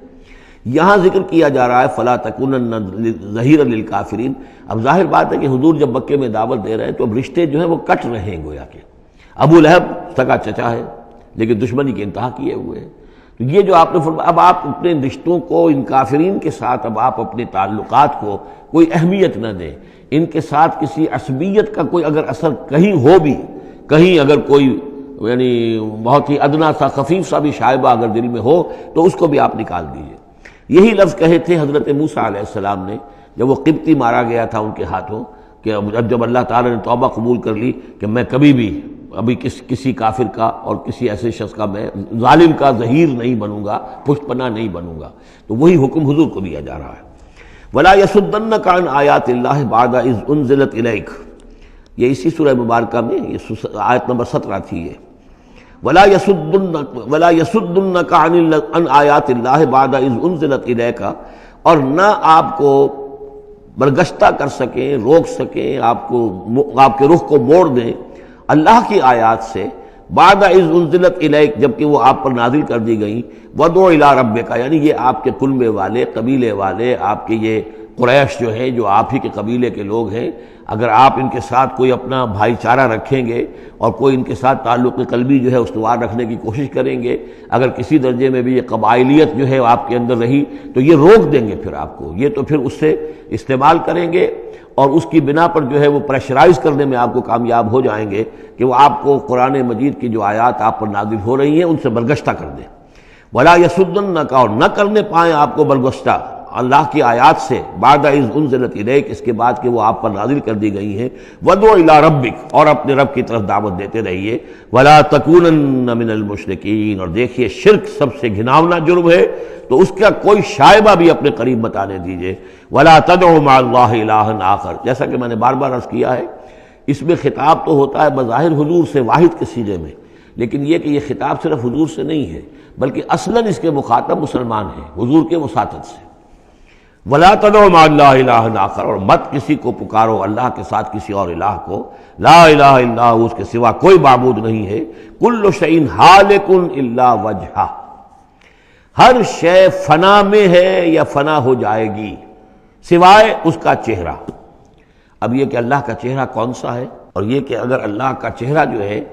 یہاں ذکر کیا جا رہا ہے فلا تکونن ظہیرا للکافرین۔ اب ظاہر بات ہے کہ حضور جب مکے میں دعوت دے رہے ہیں تو اب رشتے جو ہیں وہ کٹ رہے ہیں، گویا کہ ابو لہب سگا چچا ہے لیکن دشمنی کے انتہا کیے ہوئے ہیں۔ تو یہ جو آپ نے فرمایا، اب آپ اپنے رشتوں کو ان کافرین کے ساتھ، اب آپ اپنے تعلقات کو کوئی اہمیت نہ دیں، ان کے ساتھ کسی عصبیت کا کوئی اگر اثر کہیں ہو بھی، کہیں اگر کوئی یعنی بہت ہی ادنا سا خفیف سا بھی شائبہ اگر دل میں ہو تو اس کو بھی آپ نکال دیجئے۔ یہی لفظ کہے تھے حضرت موسیٰ علیہ السلام نے جب وہ قبطی مارا گیا تھا ان کے ہاتھوں، کہ جب اللہ تعالیٰ نے توبہ قبول کر لی کہ میں کبھی بھی ابھی کسی کافر کا اور کسی ایسے شخص کا، میں ظالم کا ظہیر نہیں بنوں گا، پشت پناہ نہیں بنوں گا، تو وہی حکم حضور کو دیا جا رہا ہے۔ وَلَا يَصُدَّنَّكَ عَنْ آيَاتِ اللَّهِ بَعْدَ إِذْ أُنزِلَتْ إِلَيْكَ، یہ اسی سورہ مبارکہ میں یہ آیت نمبر 17 تھی یہ۔ وَلَا يَصُدُّنَّكَ عَنْ آيَاتِ اللَّهِ بَعْدَ إِذْ أُنزِلَتْ إِلَيْكَ، اور نہ آپ کو برگشتہ کر سکیں، روک سکیں، آپ کے رخ کو موڑ دیں اللہ کی آیات سے، بعد اذ انزلت الیک، جبکہ وہ آپ پر نازل کر دی گئیں، ودعو الی ربک، یعنی یہ آپ کے کنبے والے، قبیلے والے، آپ کے یہ قریش جو ہیں، جو آپ ہی کے قبیلے کے لوگ ہیں، اگر آپ ان کے ساتھ کوئی اپنا بھائی چارہ رکھیں گے اور کوئی ان کے ساتھ تعلق قلبی جو ہے استوار رکھنے کی کوشش کریں گے، اگر کسی درجے میں بھی یہ قبائلیت جو ہے آپ کے اندر رہی تو یہ روک دیں گے پھر آپ کو، یہ تو پھر اس سے استعمال کریں گے اور اس کی بنا پر جو ہے وہ پریشرائز کرنے میں آپ کو کامیاب ہو جائیں گے کہ وہ آپ کو قرآن مجید کی جو آیات آپ پر نازل ہو رہی ہیں ان سے برگشتہ کر دیں۔ ولا یصدنک، اور نہ کرنے پائیں آپ کو برگشتہ اللہ کی آیات سے، بعد اذ انزلت الیک، اس کے بعد کہ وہ آپ پر نازل کر دی گئی ہیں، ودعو الی ربک، اور اپنے رب کی طرف دعوت دیتے رہیے، ولا تکونن من المشرکین، اور دیکھیے شرک سب سے گھناؤنا جرم ہے تو اس کا کوئی شائبہ بھی اپنے قریب بتانے دیجئے۔ ولا تدعوا مع اللہ الہا آخر، جیسا کہ میں نے بار بار عرض کیا ہے، اس میں خطاب تو ہوتا ہے بظاہر حضور سے واحد کے صیغے میں، لیکن یہ کہ یہ خطاب صرف حضور سے نہیں ہے بلکہ اصلاً اس کے مخاطب مسلمان ہیں حضور کے وساطت سے۔ ولا تدعوا مع اللہ الہا آخر، اور مت کسی کو پکارو اللہ کے ساتھ کسی اور الہ کو، لا الہ الا ہو، اس کے سوا کوئی معبود نہیں ہے، کل شیء ہالک الا وجہہ، ہر شے فنا میں ہے یا فنا ہو جائے گی سوائے اس کا چہرہ۔ اب یہ کہ اللہ کا چہرہ کون سا ہے، اور یہ کہ اگر اللہ کا چہرہ جو ہے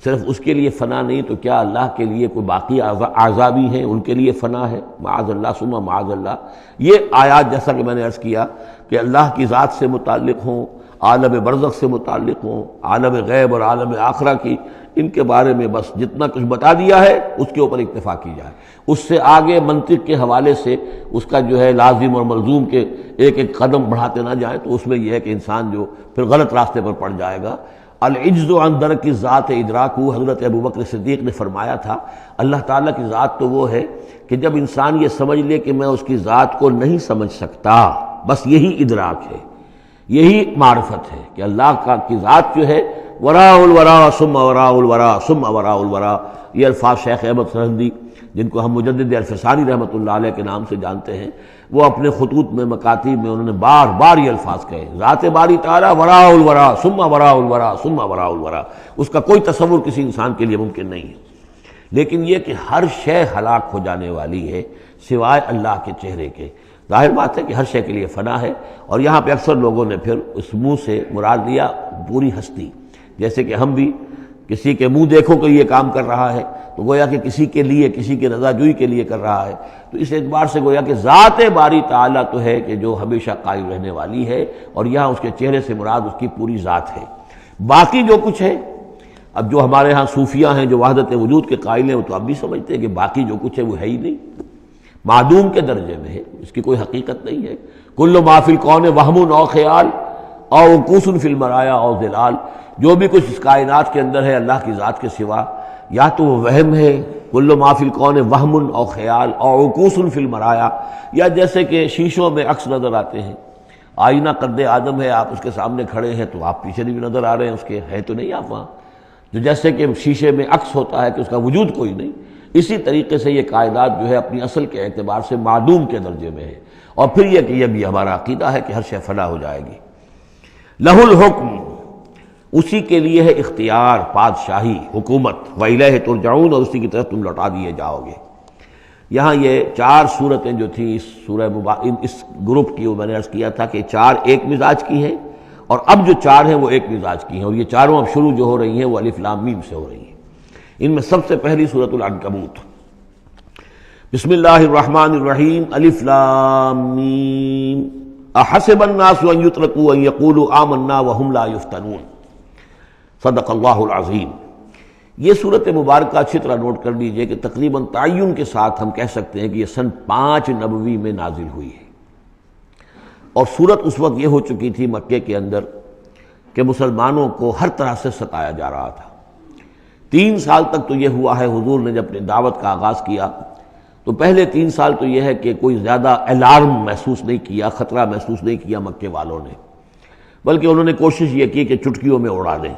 صرف اس کے لیے فنا نہیں تو کیا اللہ کے لیے کوئی باقی اعضاء بھی ہیں، ان کے لیے فنا ہے؟ معاذ اللہ ثم معاذ اللہ۔ یہ آیات جیسا کہ میں نے عرض کیا کہ اللہ کی ذات سے متعلق ہوں، عالم برزخ سے متعلق ہوں، عالم غیب اور عالم آخرہ کی، ان کے بارے میں بس جتنا کچھ بتا دیا ہے اس کے اوپر اکتفا کی جائے، اس سے آگے منطق کے حوالے سے اس کا جو ہے لازم اور ملزوم کے ایک ایک قدم بڑھاتے نہ جائیں، تو اس میں یہ ہے کہ انسان جو پھر غلط راستے پر پڑ جائے گا۔ العجز عن درک ذات ادراکو، حضرت ابوبکر صدیق نے فرمایا تھا اللہ تعالیٰ کی ذات تو وہ ہے کہ جب انسان یہ سمجھ لے کہ میں اس کی ذات کو نہیں سمجھ سکتا، بس یہی ادراک ہے، یہی معرفت ہے کہ اللہ کی ذات جو ہے وراء الورا ثم وراء الورا ثم وراء الورا۔ یہ الفاظ شیخ احمد سرہندی، جن کو ہم مجدد الفسانی رحمۃ اللہ علیہ کے نام سے جانتے ہیں، وہ اپنے خطوط میں مکاتیب میں انہوں نے بار بار یہ الفاظ کہے، ذات باری تعالیٰ وراء الورا ثم وراء الورا ثم وراء الورا، اس کا کوئی تصور کسی انسان کے لیے ممکن نہیں ہے۔ لیکن یہ کہ ہر شے ہلاک ہو جانے والی ہے سوائے اللہ کے چہرے کے، ظاہر بات ہے کہ ہر شے کے لیے فنا ہے، اور یہاں پہ اکثر لوگوں نے پھر اس منہ سے مراد لیا پوری ہستی، جیسے کہ ہم بھی کسی کے منہ دیکھو کہ یہ کام کر رہا ہے تو گویا کہ کسی کے لیے، کسی کے رضا جوئی کے لیے کر رہا ہے، تو اس اعتبار سے گویا کہ ذات باری تعالیٰ تو ہے کہ جو ہمیشہ قائم رہنے والی ہے، اور یہاں اس کے چہرے سے مراد اس کی پوری ذات ہے۔ باقی جو کچھ ہے، اب جو ہمارے ہاں صوفیہ ہیں جو وحدت وجود کے قائل ہیں، وہ تو اب بھی سمجھتے ہیں کہ باقی جو کچھ ہے وہ ہے ہی نہیں، معدوم کے درجے میں ہے، اس کی کوئی حقیقت نہیں ہے۔ کل ما فی الکون وہم او خیال او وقوف فی المرایا او ظلال، جو بھی کچھ اس کائنات کے اندر ہے اللہ کی ذات کے سوا یا تو وہ وہم ہے کل ما فی الکون وہم او خیال او عکوس فی المرایا، یا جیسے کہ شیشوں میں عکس نظر آتے ہیں، آئینہ قد آدم ہے، آپ اس کے سامنے کھڑے ہیں تو آپ پیچھے بھی نظر آ رہے ہیں اس کے، ہے تو نہیں آپ وہاں، جو جیسے کہ شیشے میں عکس ہوتا ہے کہ اس کا وجود کوئی نہیں، اسی طریقے سے یہ کائنات جو ہے اپنی اصل کے اعتبار سے معدوم کے درجے میں ہے۔ اور پھر یہ کہ یہ بھی ہمارا عقیدہ ہے کہ ہر شے فنا ہو جائے گی۔ لہ الحکم، اسی کے لیے ہے اختیار، بادشاہی، حکومت، وَإِلَيْهِ تُرْجَعُونَ، اور اسی کی طرف تم لوٹا دیے جاؤ گے۔ یہاں یہ 4 صورتیں جو تھیں اس سورہ اس گروپ کی، وہ میں نے عرض کیا تھا کہ 4 ایک مزاج کی ہیں، اور اب جو 4 ہیں وہ ایک مزاج کی ہیں، اور یہ چاروں اب شروع جو ہو رہی ہیں وہ الف لام میم سے ہو رہی ہیں۔ ان میں سب سے پہلی سورۃ العنکبوت، بسم اللہ الرحمن الرحیم، الف لام میم، احسب الناس ان یترکوا ان یقولوا آمنا وهم لا یفتنون، صدق اللہ العظیم۔ یہ صورت مبارکہ اچھی طرح نوٹ کر لیجئے کہ تقریباً تعین کے ساتھ ہم کہہ سکتے ہیں کہ یہ سن 5 نبوی میں نازل ہوئی ہے، اور صورت اس وقت یہ ہو چکی تھی مکے کے اندر کہ مسلمانوں کو ہر طرح سے ستایا جا رہا تھا۔ 3 سال تک تو یہ ہوا ہے، حضور نے جب اپنے دعوت کا آغاز کیا تو پہلے 3 سال تو یہ ہے کہ کوئی زیادہ الارم محسوس نہیں کیا، خطرہ محسوس نہیں کیا مکے والوں نے، بلکہ انہوں نے کوشش یہ کی کہ چٹکیوں میں اڑا دیں،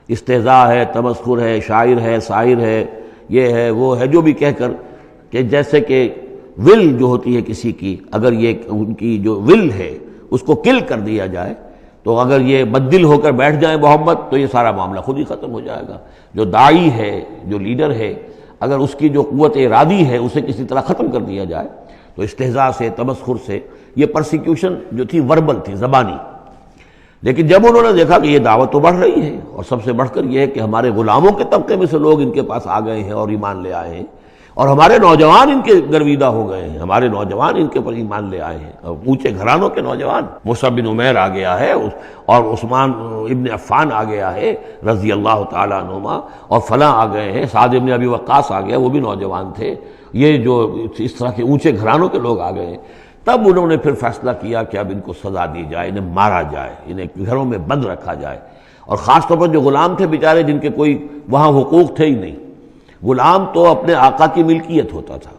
استہزاء ہے، تمسخر ہے، شاعر ہے، ساحر ہے، یہ ہے وہ ہے، جو بھی کہہ کر کہ جیسے کہ ول جو ہوتی ہے کسی کی، اگر یہ ان کی جو ول ہے اس کو کل کر دیا جائے تو اگر یہ بددل ہو کر بیٹھ جائیں محمد تو یہ سارا معاملہ خود ہی ختم ہو جائے گا۔ جو داعی ہے، جو لیڈر ہے، اگر اس کی جو قوت ارادی ہے اسے کسی طرح ختم کر دیا جائے تو استہزاء سے، تمسخر سے، یہ پرسیکیوشن جو تھی وربل تھی، زبانی۔ لیکن جب انہوں نے دیکھا کہ یہ دعوت تو بڑھ رہی ہے، اور سب سے بڑھ کر یہ ہے کہ ہمارے غلاموں کے طبقے میں سے لوگ ان کے پاس آ گئے ہیں اور ایمان لے آئے ہیں، اور ہمارے نوجوان ان کے گرویدہ ہو گئے ہیں، ہمارے نوجوان ان کے پر ایمان لے آئے ہیں، اور اونچے گھرانوں کے نوجوان، مصعب بن عمیر آ گیا ہے، اور عثمان ابن عفان آ گیا ہے رضی اللہ تعالیٰ عنہما، اور فلاں آ گئے ہیں، سعد ابن ابی وقاص آ گیا، وہ بھی نوجوان تھے، یہ جو اس طرح کے اونچے گھرانوں کے لوگ آ گئے ہیں۔ تب انہوں نے پھر فیصلہ کیا کہ اب ان کو سزا دی جائے، انہیں مارا جائے، انہیں گھروں میں بند رکھا جائے، اور خاص طور پر جو غلام تھے بیچارے، جن کے کوئی وہاں حقوق تھے ہی نہیں۔ غلام تو اپنے آقا کی ملکیت ہوتا تھا،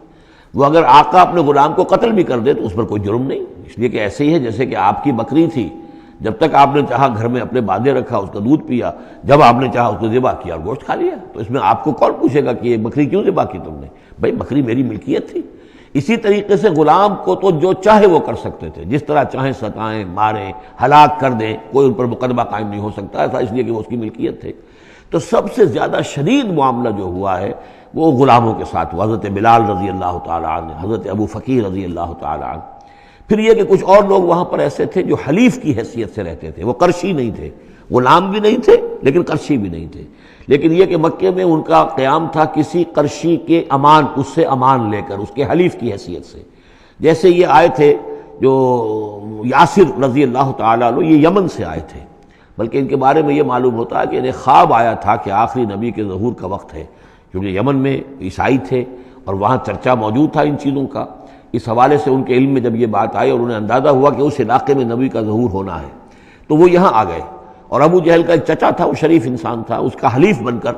وہ اگر آقا اپنے غلام کو قتل بھی کر دے تو اس پر کوئی جرم نہیں، اس لیے کہ ایسے ہی ہے جیسے کہ آپ کی بکری تھی، جب تک آپ نے چاہا گھر میں اپنے باندھے رکھا، اس کا دودھ پیا، جب آپ نے چاہا اس کو ذبح کیا اور گوشت کھا لیا، تو اس میں آپ کو کون پوچھے گا کہ یہ بکری کیوں ذبح کی تم نے؟ بھائی بکری میری ملکیت تھی۔ اسی طریقے سے غلام کو تو جو چاہے وہ کر سکتے تھے، جس طرح چاہیں ستائیں، ماریں، ہلاک کر دیں، کوئی ان پر مقدمہ قائم نہیں ہو سکتا، ایسا اس لیے کہ وہ اس کی ملکیت تھے۔ تو سب سے زیادہ شدید معاملہ جو ہوا ہے وہ غلاموں کے ساتھ ہوا، حضرت بلال رضی اللہ تعالیٰ عنہ، حضرت ابو فقیر رضی اللہ تعالیٰ عنہ۔ پھر یہ کہ کچھ اور لوگ وہاں پر ایسے تھے جو حلیف کی حیثیت سے رہتے تھے، وہ قرشی نہیں تھے، غلام بھی نہیں تھے لیکن قرشی بھی نہیں تھے، لیکن یہ کہ مکے میں ان کا قیام تھا کسی قرشی کے امان، اس سے امان لے کر، اس کے حلیف کی حیثیت سے۔ جیسے یہ آئے تھے جو یاسر رضی اللہ تعالیٰ عنہ، یہ یمن سے آئے تھے، بلکہ ان کے بارے میں یہ معلوم ہوتا ہے کہ انہیں خواب آیا تھا کہ آخری نبی کے ظہور کا وقت ہے، کیونکہ یمن میں عیسائی تھے اور وہاں چرچا موجود تھا ان چیزوں کا۔ اس حوالے سے ان کے علم میں جب یہ بات آئی اور انہیں اندازہ ہوا کہ اس علاقے میں نبی کا ظہور ہونا ہے تو وہ یہاں آ گئے، اور ابو جہل کا ایک چچا تھا، وہ شریف انسان تھا، اس کا حلیف بن کر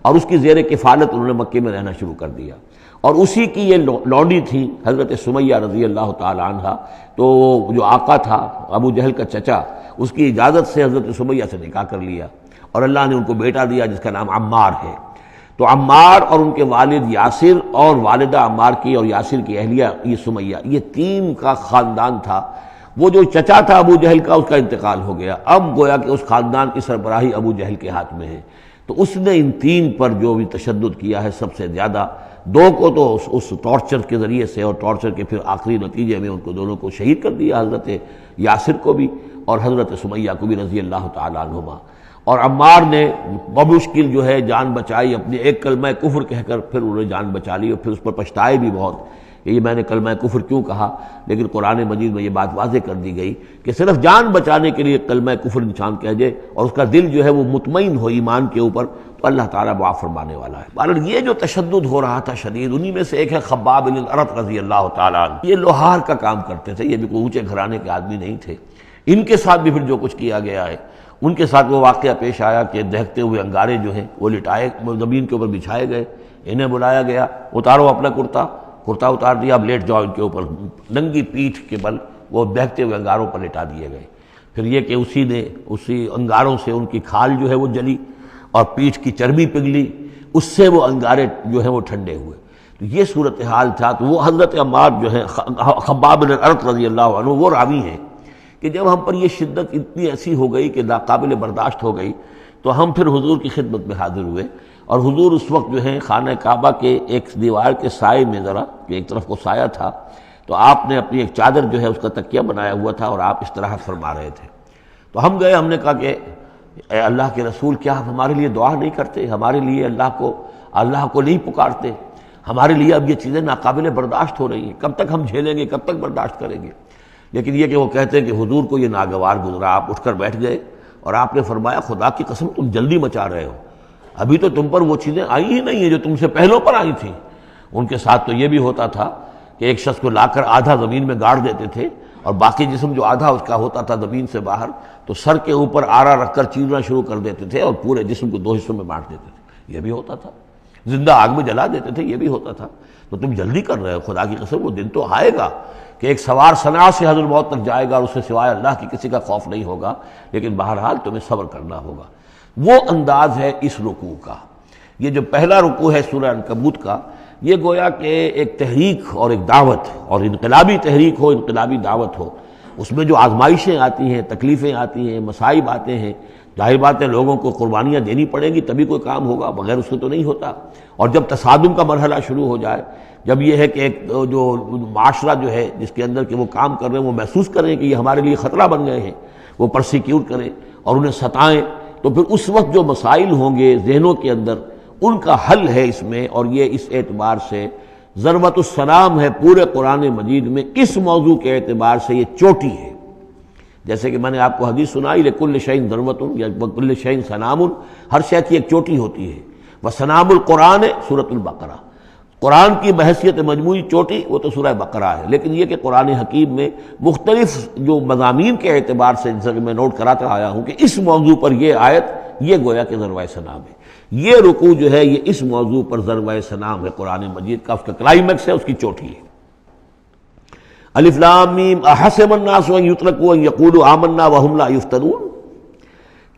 اور اس کی زیر کفالت انہوں نے مکے میں رہنا شروع کر دیا، اور اسی کی یہ لونڈی تھی حضرت سمیہ رضی اللہ تعالی عنہ۔ تو جو آقا تھا ابو جہل کا چچا، اس کی اجازت سے حضرت سمیہ سے نکاح کر لیا، اور اللہ نے ان کو بیٹا دیا جس کا نام عمار ہے۔ تو عمار اور ان کے والد یاسر اور والدہ عمار کی اور یاسر کی اہلیہ یہ سمیہ، یہ 3 کا خاندان تھا۔ وہ جو چچا تھا ابو جہل کا، اس کا انتقال ہو گیا، اب گویا کہ اس خاندان کی سربراہی ابو جہل کے ہاتھ میں ہے۔ تو اس نے ان 3 پر جو بھی تشدد کیا ہے سب سے زیادہ، 2 کو تو اس ٹارچر کے ذریعے سے، اور ٹارچر کے پھر آخری نتیجے میں ان کو دونوں کو شہید کر دیا، حضرت یاسر کو بھی اور حضرت سمیہ کو بھی رضی اللہ تعالیٰ عنہما۔ اور عمار نے بمشکل جو ہے جان بچائی، اپنے ایک کلمہ کفر کہہ کر پھر انہوں نے جان بچا لی، اور پھر اس پر پچھتائے بھی بہت کہ یہ میں نے کلمہ کفر کیوں کہا، لیکن قرآن مجید میں یہ بات واضح کر دی گئی کہ صرف جان بچانے کے لیے کلمہ کفر انسان کہہ جائے اور اس کا دل جو ہے وہ مطمئن ہو ایمان کے اوپر، تو اللہ تعالیٰ معاف فرمانے والا ہے۔ بہرحال یہ جو تشدد ہو رہا تھا شدید، انہی میں سے ایک ہے خباب بن الارت رضی اللہ تعالیٰ عنہ۔ یہ لوہار کا کام کرتے تھے، یہ بھی کوئی اونچے گھرانے کے آدمی نہیں تھے۔ ان کے ساتھ بھی پھر جو کچھ کیا گیا ہے، ان کے ساتھ وہ واقعہ پیش آیا کہ دہکتے ہوئے انگارے جو ہیں وہ لٹائے، زمین کے اوپر بچھائے گئے، انہیں بلایا گیا، اتارو اپنا کرتا اتار دیا، اب لیٹ جاؤ ان کے اوپر، ننگی پیٹھ کے بل وہ بہتے ہوئے انگاروں پر لٹا دیے گئے۔ پھر یہ کہ اسی انگاروں سے ان کی کھال جو ہے وہ جلی اور پیٹھ کی چربی پگھلی، اس سے وہ انگارے جو ہیں وہ ٹھنڈے ہوئے۔ تو یہ صورتحال تھا۔ تو وہ حضرت عمار جو ہے خباب بن الارت رضی اللہ عنہ وہ راوی ہیں کہ جب ہم پر یہ شدت اتنی ایسی ہو گئی کہ ناقابل برداشت ہو گئی تو ہم پھر حضور کی خدمت میں حاضر ہوئے، اور حضور اس وقت جو ہے خانہ کعبہ کے ایک دیوار کے سائے میں ذرا کہ ایک طرف کو سایہ تھا، تو آپ نے اپنی ایک چادر جو ہے اس کا تکیہ بنایا ہوا تھا اور آپ استراحت فرما رہے تھے۔ تو ہم گئے، ہم نے کہا کہ اے اللہ کے رسول، کیا آپ ہمارے لیے دعا نہیں کرتے، ہمارے لیے اللہ کو نہیں پکارتے؟ ہمارے لیے اب یہ چیزیں ناقابل برداشت ہو رہی ہیں، کب تک ہم جھیلیں گے، کب تک برداشت کریں گے؟ لیکن یہ کہ وہ کہتے ہیں کہ حضور کو یہ ناگوار گزرا، آپ اٹھ کر بیٹھ گئے اور آپ نے فرمایا خدا کی قسم تم جلدی مچا رہے ہو، ابھی تو تم پر وہ چیزیں آئی ہی نہیں ہیں جو تم سے پہلوں پر آئی تھیں۔ ان کے ساتھ تو یہ بھی ہوتا تھا کہ ایک شخص کو لا کر آدھا زمین میں گاڑ دیتے تھے اور باقی جسم جو آدھا اس کا ہوتا تھا زمین سے باہر، تو سر کے اوپر آرا رکھ کر چیرنا شروع کر دیتے تھے اور پورے جسم کو دو حصوں میں بانٹ دیتے تھے، یہ بھی ہوتا تھا۔ زندہ آگ میں جلا دیتے تھے، یہ بھی ہوتا تھا۔ تو تم جلدی کر رہے ہو، خدا کی قسم وہ دن تو آئے گا کہ ایک سوار صنعا سے حضرت موت تک جائے گا اور اس سے سوائے اللہ کی کسی کا خوف نہیں ہوگا، لیکن بہرحال تمہیں صبر کرنا ہوگا۔ وہ انداز ہے اس رکوع کا۔ یہ جو پہلا رکوع ہے سورہ عنکبوت کا، یہ گویا کہ ایک تحریک اور ایک دعوت، اور انقلابی تحریک ہو، انقلابی دعوت ہو، اس میں جو آزمائشیں آتی ہیں، تکلیفیں آتی ہیں، مصائب آتے ہیں، ظاہر بات ہے لوگوں کو قربانیاں دینی پڑیں گی تبھی کوئی کام ہوگا، بغیر اس کے تو نہیں ہوتا۔ اور جب تصادم کا مرحلہ شروع ہو جائے، جب یہ ہے کہ ایک جو معاشرہ جو ہے جس کے اندر کہ وہ کام کر رہے ہیں وہ محسوس کریں کہ یہ ہمارے لیے خطرہ بن گئے ہیں، وہ پرسیکیوٹ کریں اور انہیں ستائیں، تو پھر اس وقت جو مسائل ہوں گے ذہنوں کے اندر ان کا حل ہے اس میں۔ اور یہ اس اعتبار سے ضربۃ السلام ہے پورے قرآن مجید میں، اس موضوع کے اعتبار سے یہ چوٹی ہے۔ جیسے کہ میں نے آپ کو حدیث سنائی لکل شیء ضربۃ یا کل شیء سنام، ہر شے کی ایک چوٹی ہوتی ہے۔ وسنام القرآن سورۃ البقرہ، قرآن کی بحیثیت مجموعی چوٹی وہ تو سورہ بقرہ ہے، لیکن یہ کہ قرآن حکیم میں مختلف جو مضامین کے اعتبار سے جیسا کہ میں نوٹ کراتا آیا ہوں کہ اس موضوع پر یہ آیت یہ گویا کہ ذروۂ سنام ہے، یہ رکوع جو ہے یہ اس موضوع پر ضربۂ سنام ہے قرآن مجید کا، اس کا کلائمیکس ہے، اس کی چوٹی ہے۔ الف لام میم احسب الناس ان یترکوا ان یقولوا آمنا وهم لا یفتنون،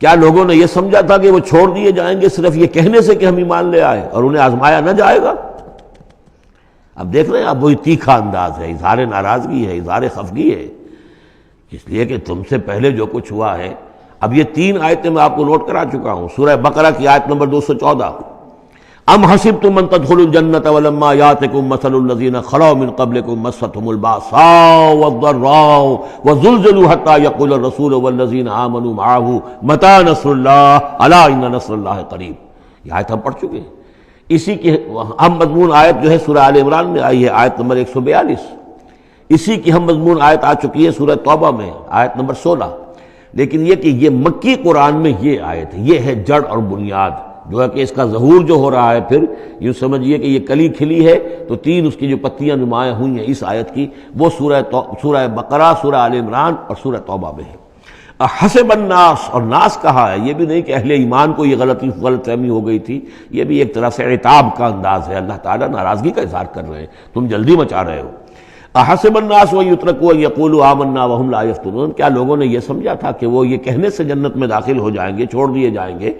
کیا لوگوں نے یہ سمجھا تھا کہ وہ چھوڑ دیے جائیں گے صرف یہ کہنے سے کہ ہم ایمان لے آئے اور انہیں آزمایا نہ جائے گا؟ اب دیکھ رہے ہیں، اب وہی تیکھا انداز ہے، اظہار ناراضگی ہے، اظہار خفگی ہے، اس لیے کہ تم سے پہلے جو کچھ ہوا ہے۔ اب یہ 3 آیتیں میں آپ کو نوٹ کرا چکا ہوں، سورہ بقرہ کی آیت نمبر 214، ام حسبتم ان تدخلوا الجنة ولما يأتكم مثل الذين خلوا من قبلكم مستهم البأساء والضراء وزلزلوا حتى يقول الرسول والذين آمنوا معه متى نصر الله ألا إن نصر الله قريب۔ یہ آیت ہم پڑھ چکے ہیں۔ اسی کی ہم مضمون آیت جو ہے سورہ آل عمران میں آئی ہے، آیت نمبر 142۔ اسی کی ہم مضمون آیت آ چکی ہے سورہ توبہ میں، آیت نمبر 16۔ لیکن یہ کہ یہ مکی قرآن میں یہ آیت ہے، یہ ہے جڑ اور بنیاد، جو ہے کہ اس کا ظہور جو ہو رہا ہے، پھر یوں سمجھیے کہ یہ کلی کھلی ہے تو 3 اس کی جو پتیاں نمایاں ہوئی ہیں اس آیت کی، وہ سورہ بقرہ، سورہ آل عمران اور سورہ توبہ میں ہے۔ حسب الناس، اور ناس کہا ہے، یہ بھی نہیں کہ اہل ایمان کو یہ غلط فہمی ہو گئی تھی، یہ بھی ایک طرح سے عتاب کا انداز ہے، اللہ تعالیٰ ناراضگی کا اظہار کر رہے ہیں، تم جلدی مچا رہے ہو۔ احسب الناس ان یترکوا ان یقولوا آمنا وهم لا یفتنون، کیا لوگوں نے یہ سمجھا تھا کہ وہ یہ کہنے سے جنت میں داخل ہو جائیں گے، چھوڑ دیے جائیں گے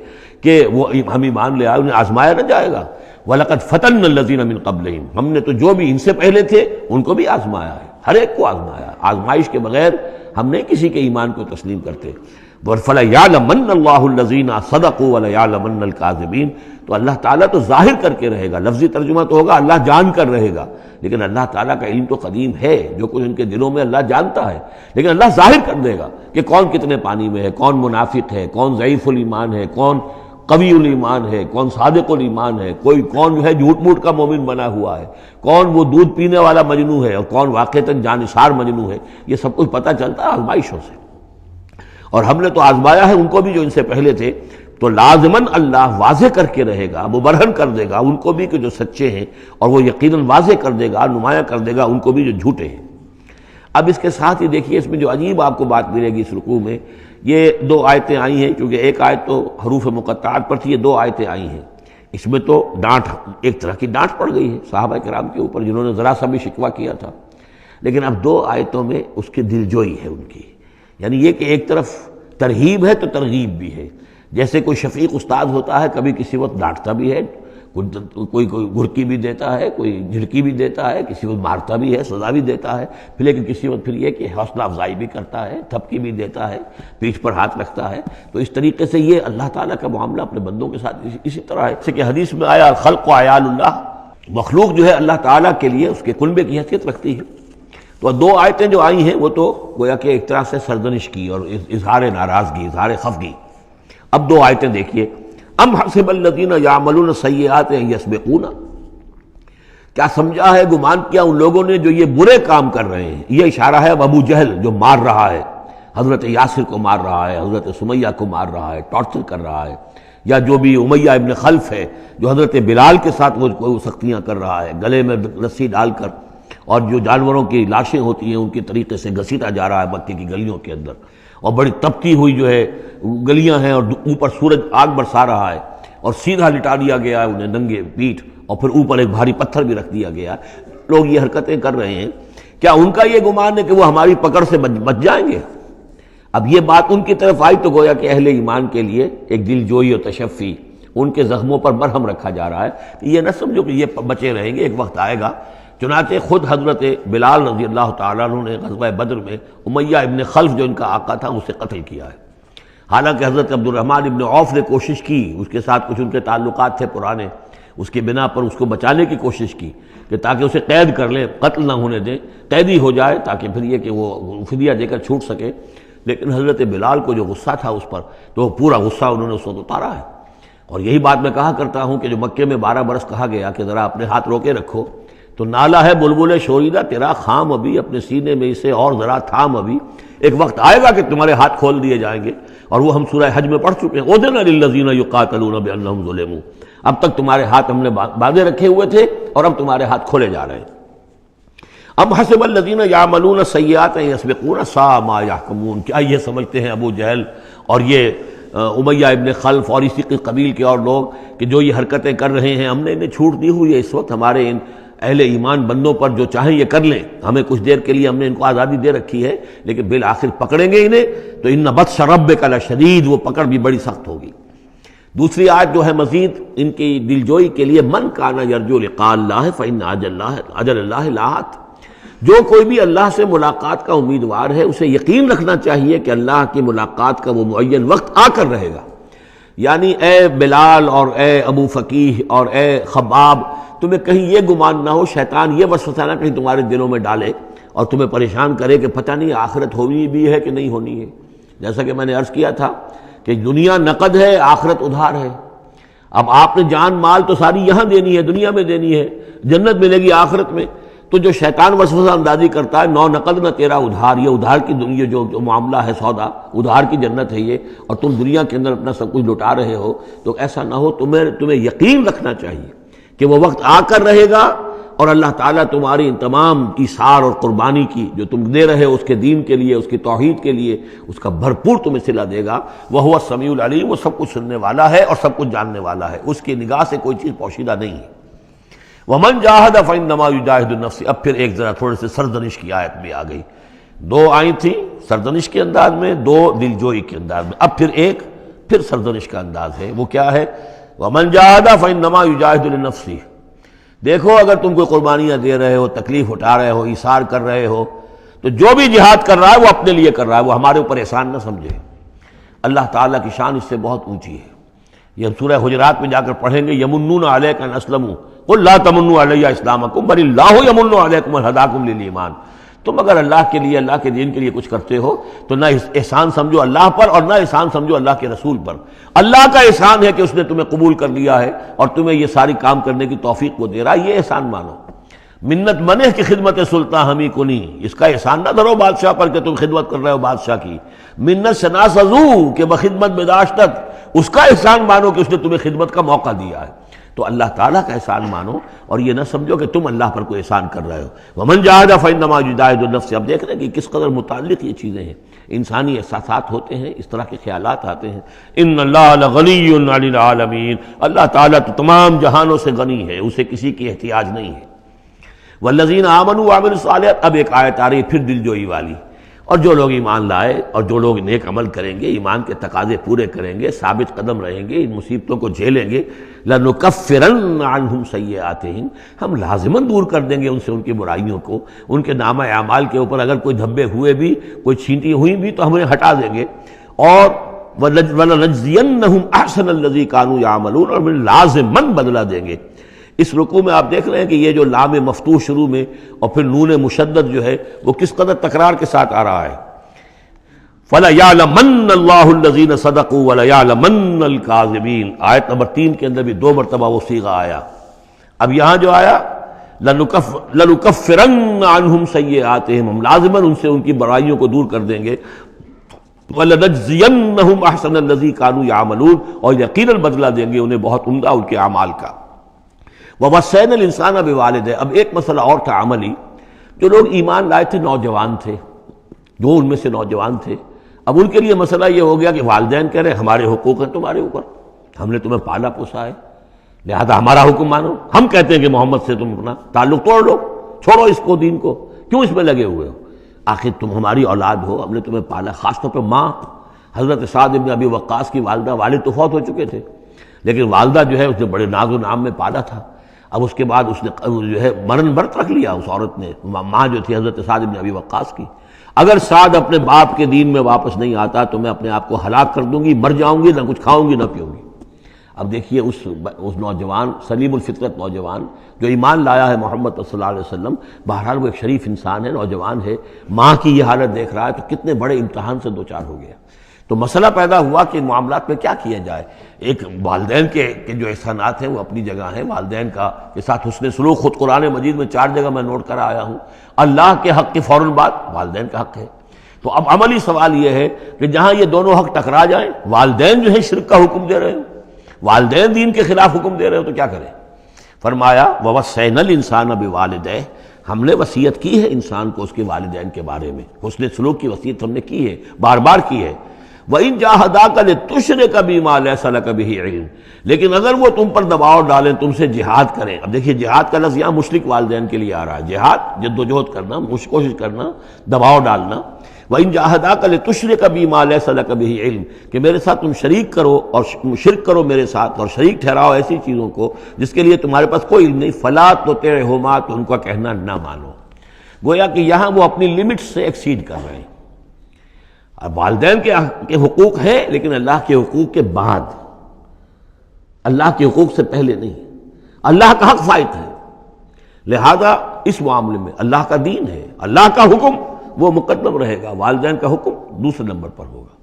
کہ وہ ہم ایمان لے آئے، انہیں آزمایا نہ جائے گا؟ وَلَقَدْ فَتَنَّا الَّذِينَ مِن قَبْلِهِمْ، ہم نے تو جو بھی ان سے پہلے تھے ان کو بھی آزمایا ہے، ہر ایک کو آزمایا ہے، آزمائش کے بغیر ہم نہیں کسی کے ایمان کو تسلیم کرتے۔ فَلَيَعْلَمَنَّ اللَّهُ الَّذِينَ صَدَقُوا وَلَيَعْلَمَنَّ الْكَاذِبِينَ، تو اللہ تعالیٰ تو ظاہر کر کے رہے گا، لفظی ترجمہ تو ہوگا اللہ جان کر رہے گا، لیکن اللہ تعالیٰ کا علم تو قدیم ہے، جو کچھ ان کے دلوں میں اللہ جانتا ہے، لیکن اللہ ظاہر کر دے گا کہ کون کتنے پانی میں ہے، کون منافق ہے، کون ضعیف الایمان ہے، کون قوی الایمان ہے، کون صادق الایمان ہے، کون جو ہے جھوٹ موٹ کا مومن بنا ہوا ہے، کون وہ دودھ پینے والا مجنو ہے اور کون واقعتاً جانثار مجنو ہے، یہ سب کچھ پتہ چلتا ہے آزمائشوں سے۔ اور ہم نے تو آزمایا ہے ان کو بھی جو ان سے پہلے تھے، تو لازماً اللہ واضح کر کے رہے گا، مبرہن کر دے گا ان کو بھی کہ جو سچے ہیں، اور وہ یقیناً واضح کر دے گا، نمایاں کر دے گا ان کو بھی جو جھوٹے ہیں۔ اب اس کے ساتھ ہی دیکھیے اس میں جو عجیب آپ کو بات ملے گی اس رکوع میں، یہ 2 آیتیں آئی ہیں، کیونکہ ایک آیت تو حروف مقطعات پر تھی، یہ 2 آیتیں آئی ہیں۔ اس میں تو ڈانٹ، ایک طرح کی ڈانٹ پڑ گئی ہے صحابہ کرام کے اوپر جنہوں نے ذرا سا بھی شکوہ کیا تھا، لیکن اب 2 آیتوں میں اس کی دلجوئی ہے ان کی، یعنی یہ کہ ایک طرف ترغیب ہے تو ترغیب بھی ہے، جیسے کوئی شفیق استاد ہوتا ہے کبھی کسی وقت ڈانٹتا بھی ہے، کوئی گھرکی بھی دیتا ہے، کوئی جھڑکی بھی دیتا ہے، کسی وقت مارتا بھی ہے، سزا بھی دیتا ہے، پھر لیکن کسی وقت پھر یہ کہ حوصلہ افزائی بھی کرتا ہے، تھپکی بھی دیتا ہے، پیٹھ پر ہاتھ رکھتا ہے۔ تو اس طریقے سے یہ اللہ تعالیٰ کا معاملہ اپنے بندوں کے ساتھ اسی طرح ہے، جیسے کہ حدیث میں آیا الخلق عیال اللہ، مخلوق جو ہے اللہ تعالیٰ کے لیے اس کے کنبے کی حیثیت رکھتی ہے۔ تو 2 آیتیں جو آئی ہیں وہ تو گویا کہ ایک طرح سے سرزنش کی اور اظہار ناراضگی، اظہار خفگی۔ اب 2 آیتیں دیکھیے، ام حسب الذین یعملون السیئات ان یسبقونا، کیا سمجھا ہے، گمان کیا ان لوگوں نے جو یہ برے کام کر رہے ہیں، یہ اشارہ ہے اب ابو جہل جو مار رہا ہے، حضرت یاسر کو مار رہا ہے، حضرت سمیہ کو مار رہا ہے، ٹارچر کر رہا ہے، یا جو بھی امیہ ابن خلف ہے جو حضرت بلال کے ساتھ وہ سختیاں کر رہا ہے، گلے میں رسی ڈال کر، اور جو جانوروں کی لاشیں ہوتی ہیں ان کے طریقے سے گھسیٹا جا رہا ہے مکے کی گلیوں کے اندر، اور بڑی تپتی ہوئی جو ہے گلیاں ہیں اور اوپر سورج آگ برسا رہا ہے، اور سیدھا لٹا دیا گیا ہے انہیں ننگے پیٹھ، اور پھر اوپر ایک بھاری پتھر بھی رکھ دیا گیا ہے۔ لوگ یہ حرکتیں کر رہے ہیں، کیا ان کا یہ گمان ہے کہ وہ ہماری پکڑ سے بچ جائیں گے؟ اب یہ بات ان کی طرف آئی تو گویا کہ اہل ایمان کے لیے ایک دل جوئی اور تشفی، ان کے زخموں پر مرہم رکھا جا رہا ہے، یہ نہ سمجھو کہ یہ بچے رہیں گے، ایک وقت آئے گا۔ چنانچہ خود حضرت بلال رضی اللہ تعالیٰ عنہ نے غزوہ بدر میں امیہ ابن خلف جو ان کا آقا تھا اسے قتل کیا ہے، حالانکہ حضرت عبد الرحمن ابن عوف نے کوشش کی، اس کے ساتھ کچھ ان کے تعلقات تھے پرانے، اس کی بنا پر اس کو بچانے کی کوشش کی کہ تاکہ اسے قید کر لیں، قتل نہ ہونے دیں، قیدی ہو جائے تاکہ پھر یہ کہ وہ فدیہ دے کر چھوٹ سکے، لیکن حضرت بلال کو جو غصہ تھا اس پر، تو وہ پورا غصہ انہوں نے اس وقت اتارا ہے۔ اور یہی بات میں کہا کرتا ہوں کہ جو مکے میں 12 برس کہا گیا کہ ذرا اپنے ہاتھ روکے رکھو، تو نالا ہے بلبل شوریدہ تیرا خام ابھی، اپنے سینے میں اسے اور ذرا تھام ابھی، ایک وقت آئے گا کہ تمہارے ہاتھ کھول دیے جائیں گے، اور وہ ہم سورہ حج میں پڑھ چکے ہیں، اُذِنَ لِلَّذِينَ يُقَاتَلُونَ بِأَنَّهُمْ ظُلِمُوا، اب تک تمہارے ہاتھ ہم نے باندھے رکھے ہوئے تھے اور اب تمہارے ہاتھ کھولے جا رہے ہیں۔ ام حسب الذین یعملون السیئات ان یسبقونا ساء ما یحکمون، کیا یہ سمجھتے ہیں ابو جہل اور یہ امیہ ابن خلف اور اسی کے قبیل کے اور لوگ کہ جو یہ حرکتیں کر رہے ہیں ہم نے انہیں چھوٹ دی ہوئی ہے، اس وقت ہمارے ان اہل ایمان بندوں پر جو چاہیں یہ کر لیں، ہمیں کچھ دیر کے لیے ہم نے ان کو آزادی دے رکھی ہے، لیکن بالآخر پکڑیں گے انہیں تو ان بطش ربک لشدید، وہ پکڑ بھی بڑی سخت ہوگی۔ دوسری آیت جو ہے مزید ان کی دلجوئی کے لیے، من کان یرجو لقاء اللہ فإن اجل اللہ لآت، جو کوئی بھی اللہ سے ملاقات کا امیدوار ہے اسے یقین رکھنا چاہیے کہ اللہ کی ملاقات کا وہ معین وقت آ کر رہے گا۔ یعنی اے بلال اور اے ابو فقیہ اور اے خباب، تمہیں کہیں یہ گمان نہ ہو، شیطان یہ وسوسہ نہ کہیں تمہارے دلوں میں ڈالے اور تمہیں پریشان کرے کہ پتہ نہیں آخرت ہونی بھی ہے کہ نہیں ہونی ہے۔ جیسا کہ میں نے عرض کیا تھا کہ دنیا نقد ہے، آخرت ادھار ہے۔ اب آپ نے جان مال تو ساری یہاں دینی ہے، دنیا میں دینی ہے، جنت ملے گی آخرت میں، تو جو شیطان وسوسہ اندازی کرتا ہے نو نقد نہ تیرا ادھار، یہ ادھار کی دنیا جو معاملہ ہے، سودا ادھار کی جنت ہے یہ، اور تم دنیا کے اندر اپنا سب کچھ لٹا رہے ہو، تو ایسا نہ ہو، تمہیں یقین رکھنا چاہیے کہ وہ وقت آ کر رہے گا اور اللہ تعالیٰ تمہاری ان تمام ایثار اور قربانی کی جو تم دے رہے ہو اس کے دین کے لیے، اس کی توحید کے لیے، اس کا بھرپور تمہیں صلہ دے گا۔ وَهُوَ السَّمِيعُ الْعَلِيمُ، وہ سب کچھ سننے والا ہے اور سب کچھ جاننے والا ہے، اس کی نگاہ سے کوئی چیز پوشیدہ نہیں ہے۔ وَمَنْ جَاهَدَ فَإِنَّمَا يُجَاهِدُ نَفْسَهُ، اب پھر ایک ذرا تھوڑے سے سرزنش کی آیت بھی آ گئی، 2 آئی تھی سرزنش کے انداز میں، 2 دلجوئی کے انداز میں، اب پھر سرزنش کا انداز ہے، وہ کیا ہے؟ وَمَنْ جَاهَدَ فَإِنَّمَا يُجَاهِدُ لِنَفْسِهِ، دیکھو اگر تم کوئی قربانیاں دے رہے ہو، تکلیف اٹھا رہے ہو، ایثار کر رہے ہو، تو جو بھی جہاد کر رہا ہے وہ اپنے لیے کر رہا ہے، وہ ہمارے اوپر احسان نہ سمجھے۔ اللہ تعالیٰ کی شان اس سے بہت اونچی ہے، یہ ہم سورہ حجرات میں جا کر پڑھیں گے، یمنون علیک ان اسلموا قل لا تمنوا علی اسلامکم بل اللہ یمن علیکم ان ہداکم للایمان، تم اگر اللہ کے لیے، اللہ کے دین کے لیے کچھ کرتے ہو تو نہ احسان سمجھو اللہ پر اور نہ احسان سمجھو اللہ کے رسول پر، اللہ کا احسان ہے کہ اس نے تمہیں قبول کر لیا ہے اور تمہیں یہ ساری کام کرنے کی توفیق وہ دے رہا ہے، یہ احسان مانو۔ منت منع کی خدمت سلطان ہمیں کنی، اس کا احسان نہ دھرو بادشاہ پر کہ تم خدمت کر رہے ہو بادشاہ کی، منت شناسزو کہ بخدمت بداشتت، اس کا احسان مانو کہ اس نے تمہیں خدمت کا موقع دیا ہے۔ تو اللہ تعالیٰ کا احسان مانو اور یہ نہ سمجھو کہ تم اللہ پر کوئی احسان کر رہے ہو. ومن جاہد فانما یجاہد لنفسہ. اب دیکھ رہے ہیں کہ کس قدر متعلق یہ چیزیں ہیں. انسانی احساسات ہوتے ہیں، اس طرح کے خیالات آتے ہیں. ان اللہ لغنی عن العالمین. اللہ تعالیٰ تو تمام جہانوں سے غنی ہے، اسے کسی کی احتیاج نہیں ہے. والذین آمنوا وعملوا الصالحات. اب ایک آیت آ رہی پھر دل جوئی والی. اور جو لوگ ایمان لائے اور جو لوگ نیک عمل کریں گے، ایمان کے تقاضے پورے کریں گے، ثابت قدم رہیں گے، ان مصیبتوں کو جھیلیں گے، لَنُكَفِّرَنَّ عَنْهُمْ سَيِّئَاتِهِمْ. ہم لازماً دور کر دیں گے ان سے ان کی برائیوں کو. ان کے نامہ اعمال کے اوپر اگر کوئی دھبے ہوئے بھی، کوئی چھینٹی ہوئی بھی تو ہم انہیں ہٹا دیں گے. اور وَلَنَجْزِيَنَّهُمْ أَحْسَنَ الَّذِي كَانُوا يَعْمَلُونَ. اور ہم لازماً بدلہ دیں گے. اس رکوع میں آپ دیکھ رہے ہیں کہ یہ جو لام مفتوح شروع میں اور پھر نون مشدد جو ہے وہ کس قدر تکرار کے ساتھ آ رہا ہے. فَلَيَعْلَمَنَّ اللَّهُ الَّذِينَ صَدَقُوا وَلَيَعْلَمَنَّ الْكَاذِبِينَ. آیت نمبر 3 کے اندر بھی 2 مرتبہ وہ صیغہ آیا. اب یہاں جو آیا لَنُكَفِّرَنَّ عَنْهُمْ سَيِّئَاتِهِمْ. ہم لازماً ان سے ان کی برائیوں کو دور کر دیں گے. وَلَنَجْزِيَنَّهُمْ أَحْسَنَ الَّذِي كَانُوا يَعْمَلُونَ. اور یقیناً بدلہ دیں گے انہیں بہت عمدہ ان کے اعمال کا. وَوَصَّيْنَا الْإِنسَانَ بِوَالِدَيْهِ. اب ایک مسئلہ اور تھا عملی. جو لوگ ایمان لائے تھے نوجوان تھے، جو ان میں سے نوجوان تھے، اب ان کے لیے مسئلہ یہ ہو گیا کہ والدین کہہ رہے ہمارے حقوق ہیں تمہارے اوپر، ہم نے تمہیں پالا پوسا ہے، لہذا ہمارا حکم مانو. ہم کہتے ہیں کہ محمد سے تم اپنا تعلق توڑ لو، چھوڑو اس کو، دین کو، کیوں اس میں لگے ہوئے ہو؟ آخر تم ہماری اولاد ہو، ہم نے تمہیں پالا. خاص طور پہ ماں حضرت سعد بن ابی وقاص کی والدہ، والد تو فوت ہو چکے تھے لیکن والدہ جو ہے اس نے بڑے ناز و نام میں پالا تھا. اب اس کے بعد اس نے جو ہے مرن برت رکھ لیا اس عورت نے، ماں جو تھی حضرت سعد بن ابی وقاص کی. اگر سعد اپنے باپ کے دین میں واپس نہیں آتا تو میں اپنے آپ کو ہلاک کر دوں گی، مر جاؤں گی، نہ کچھ کھاؤں گی نہ پیوں گی. اب دیکھیے اس نوجوان سلیم الفطرت نوجوان جو ایمان لایا ہے محمد صلی اللہ علیہ وسلم، بہرحال وہ ایک شریف انسان ہے، نوجوان ہے، ماں کی یہ حالت دیکھ رہا ہے تو کتنے بڑے امتحان سے دوچار ہو گیا. تو مسئلہ پیدا ہوا کہ معاملات میں کیا کیا جائے. ایک والدین کے جو احسانات ہیں وہ اپنی جگہ ہیں، والدین کے ساتھ حسن سلوک خود قرآن مجید میں 4 جگہ میں نوٹ کرا آیا ہوں. اللہ کے حق کے فوراً بعد والدین کا حق ہے. تو اب عملی سوال یہ ہے کہ جہاں یہ دونوں حق ٹکرا جائیں، والدین جو ہے شرک کا حکم دے رہے ہو، والدین دین کے خلاف حکم دے رہے ہو، تو کیا کریں؟ فرمایا وَوَصَّيْنَا الْإِنسَانَ بِوَالِدَيْهِ. ہم نے وصیت کی ہے انسان کو اس کے والدین کے بارے میں، حسن سلوک کی وصیت ہم نے کی ہے، بار بار کی ہے. وَإِن جَاهَدَاكَ لِتُشْرِكَ بِمَا لَيْسَ لَكَ بِهِ عِلْمٌ. لیکن اگر وہ تم پر دباؤ ڈالیں، تم سے جہاد کریں. اب دیکھیے جہاد کا لفظ یہاں مشرک والدین کے لیے آ رہا ہے. جہاد جد و جہد کرنا، کوشش کرنا، دباؤ ڈالنا. وَإِن جَاهَدَاكَ لِتُشْرِكَ بِمَا لَيْسَ لَكَ بِهِ عِلْمٌ. کہ میرے ساتھ تم شریک کرو اور شرک کرو میرے ساتھ، اور شریک ٹھہراؤ ایسی چیزوں کو جس کے لیے تمہارے پاس کوئی علم نہیں. فَلَا تُطِعْهُمَا. تو ان کا کہنا نہ مانو. گویا کہ یہاں وہ اپنی لمٹ سے ایکسیڈ کر رہے ہیں. اب والدین کے حقوق ہیں لیکن اللہ کے حقوق کے بعد، اللہ کے حقوق سے پہلے نہیں. اللہ کا حق فائت ہے، لہذا اس معاملے میں اللہ کا دین ہے، اللہ کا حکم وہ مقدم رہے گا، والدین کا حکم دوسرے نمبر پر ہوگا.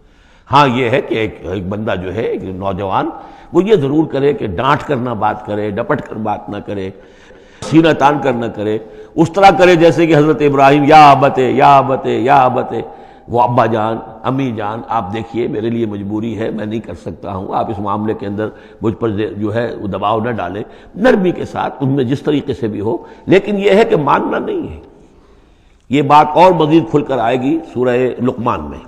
ہاں یہ ہے کہ ایک بندہ جو ہے، ایک نوجوان، وہ یہ ضرور کرے کہ ڈانٹ کر نہ بات کرے، ڈپٹ کر بات نہ کرے، سینہ تان کر نہ کرے. اس طرح کرے جیسے کہ حضرت ابراہیم یا ابتے یا ابتے یا ابتے، وہ ابا جان، امی جان، آپ دیکھیے میرے لیے مجبوری ہے، میں نہیں کر سکتا ہوں، آپ اس معاملے کے اندر مجھ پر جو ہے وہ دباؤ نہ ڈالیں. نرمی کے ساتھ ان میں جس طریقے سے بھی ہو، لیکن یہ ہے کہ ماننا نہیں ہے. یہ بات اور مزید کھل کر آئے گی سورہ لقمان میں.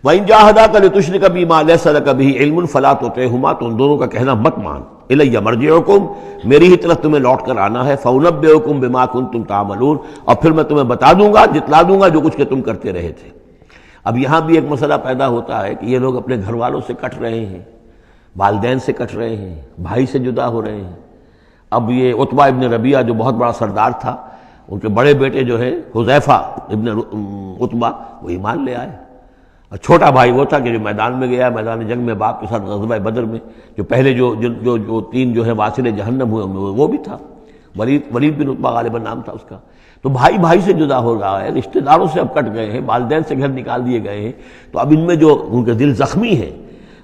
وَإِن جَاهَدَاكَ لِتُشْرِكَ بِمَا لَيْسَ لَكَ بِهِ عِلْمٌ فَلَا تُطِعْهُمَا. تو ان دونوں کا کہنا مت مان. اِلَيَّ مَرْجِعُكُمْ. میری ہی طرف تمہیں لوٹ کر آنا ہے. فَأُنَبِّئُكُم بِمَا كُنتُمْ تَعْمَلُونَ. اور پھر میں تمہیں بتا دوں گا، جتلا دوں گا جو کچھ کہ تم کرتے رہے تھے. اب یہاں بھی ایک مسئلہ پیدا ہوتا ہے کہ یہ لوگ اپنے گھر والوں سے کٹ رہے ہیں، والدین سے کٹ رہے ہیں، بھائی سے جدا ہو رہے ہیں. اب یہ عتبہ ابن ربیعہ جو بہت بڑا سردار تھا، ان کے بڑے بیٹے جو ہے حذیفہ ابن عتبہ، وہ ایمان لے آئے. اور چھوٹا بھائی وہ تھا کہ جو میدان میں گیا، میدان جنگ میں باپ کے ساتھ غزوہ بدر میں، جو پہلے جو 3 جو ہے واصل جہنم ہوئے وہ بھی تھا. ولید بن عتبہ غالباً نام تھا اس کا. تو بھائی سے جدا ہو رہا ہے، رشتہ داروں سے اب کٹ گئے ہیں، والدین سے گھر نکال دیے گئے ہیں. تو اب ان میں جو ان کے دل زخمی ہیں،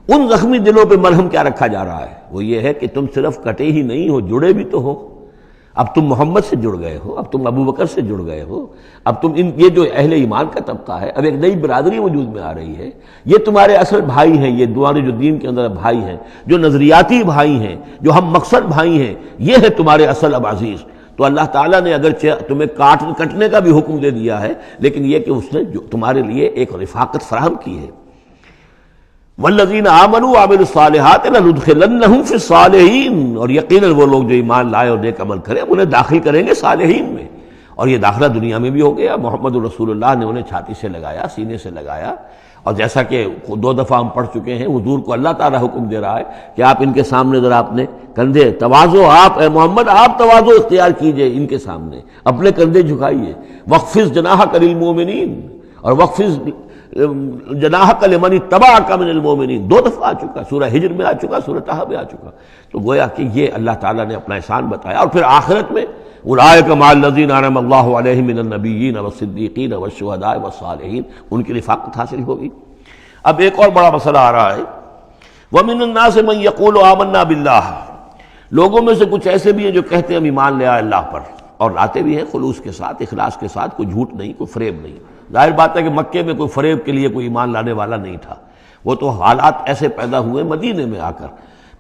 ان زخمی دلوں پہ مرہم کیا رکھا جا رہا ہے؟ وہ یہ ہے کہ تم صرف کٹے ہی نہیں ہو، جڑے بھی تو ہو. اب تم محمد سے جڑ گئے ہو، اب تم ابو بکر سے جڑ گئے ہو، اب تم یہ جو اہل ایمان کا طبقہ ہے، اب ایک نئی برادری وجود میں آ رہی ہے، یہ تمہارے اصل بھائی ہیں، یہ تمہارے جو دین کے اندر بھائی ہیں، جو نظریاتی بھائی ہیں، جو ہم مقصد بھائی ہیں، یہ ہے تمہارے اصل اب عزیز۔ تو اللہ تعالیٰ نے اگرچہ تمہیں کٹنے کا بھی حکم دے دیا ہے، لیکن یہ کہ اس نے جو تمہارے لیے ایک رفاقت فراہم کی ہے۔ والذین آمنوا وعملوا الصالحات لندخلنہم فی الصالحین، اور یقیناً وہ لوگ جو ایمان لائے اور نیک عمل کرے انہیں داخل کریں گے صالحین میں، اور یہ داخلہ دنیا میں بھی ہو گیا۔ محمد رسول اللہ نے انہیں چھاتی سے لگایا، سینے سے لگایا، اور جیسا کہ 2 دفعہ ہم پڑھ چکے ہیں، حضور کو اللہ تعالیٰ حکم دے رہا ہے کہ آپ ان کے سامنے ذرا اپنے کندھے تواضع، آپ اے محمد آپ تواضع اختیار کیجئے، ان کے سامنے اپنے کندھے جھکائیے۔ وَاخْفِضْ جَنَاحَكَ لِلْمُؤْمِنِينَ، اور وَاخْفِضْ جناحک لمن اتبعک من المؤمنین 2 دفعہ آ چکا، سورہ ہجر میں آ چکا، سورہ طہ میں آ چکا۔ تو گویا کہ یہ اللہ تعالیٰ نے اپنا احسان بتایا، اور پھر آخرت میں اولئک مع الذین انعم اللہ علیہم من النبیین والصدیقین والشہداء والصالحین، ان کی رفاقت حاصل ہوگی۔ اب ایک اور بڑا مسئلہ آ رہا ہے، ومن الناس من یقول آمنا باللہ، لوگوں میں سے کچھ ایسے بھی ہیں جو کہتے ہیں ہم ایمان لے آئے اللہ پر، اور لاتے بھی ہیں خلوص کے ساتھ، اخلاص کے ساتھ، کوئی جھوٹ نہیں، کوئی فریب نہیں۔ ظاہر بات ہے کہ مکے میں کوئی فریب کے لیے کوئی ایمان لانے والا نہیں تھا، وہ تو حالات ایسے پیدا ہوئے مدینے میں آ کر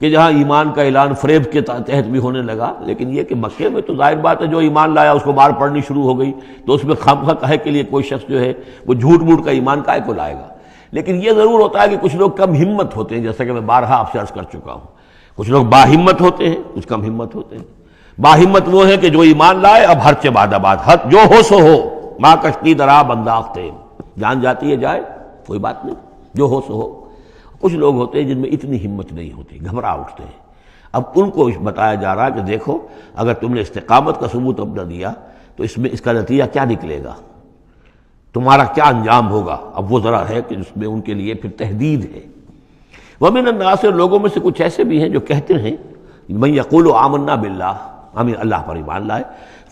کہ جہاں ایمان کا اعلان فریب کے تحت بھی ہونے لگا، لیکن یہ کہ مکے میں تو ظاہر بات ہے جو ایمان لایا اس کو مار پڑنی شروع ہو گئی، تو اس میں خامخواہ کہے کے لیے کوئی شخص جو ہے وہ جھوٹ موٹ کا ایمان کائے کو لائے گا۔ لیکن یہ ضرور ہوتا ہے کہ کچھ لوگ کم ہمت ہوتے ہیں، جیسا کہ میں بارہا آپ سے عرض کر چکا ہوں، کچھ لوگ باہمت ہوتے ہیں، کچھ کم ہمت ہوتے ہیں۔ باہمت وہ ہے کہ جو ایمان لائے اب ہر چے بعد آباد، جو ہو سو ہو، ماں کشتی درا بنداختے، جان جاتی ہے جائے کوئی بات نہیں، جو ہو سو ہو۔ کچھ لوگ ہوتے ہیں جن میں اتنی ہمت نہیں ہوتی، گھبرا اٹھتے ہیں۔ اب ان کو بتایا جا رہا ہے کہ دیکھو اگر تم نے استقامت کا ثبوت اب نہ دیا تو اس کا نتیجہ کیا نکلے گا، تمہارا کیا انجام ہوگا۔ اب وہ ذرا ہے کہ اس میں ان کے لیے پھر تحدید ہے۔ ومن الناس، لوگوں میں سے کچھ ایسے بھی ہیں جو کہتے ہیں من یقول آمنا باللہ، ہم اللہ پر ایمان لائے،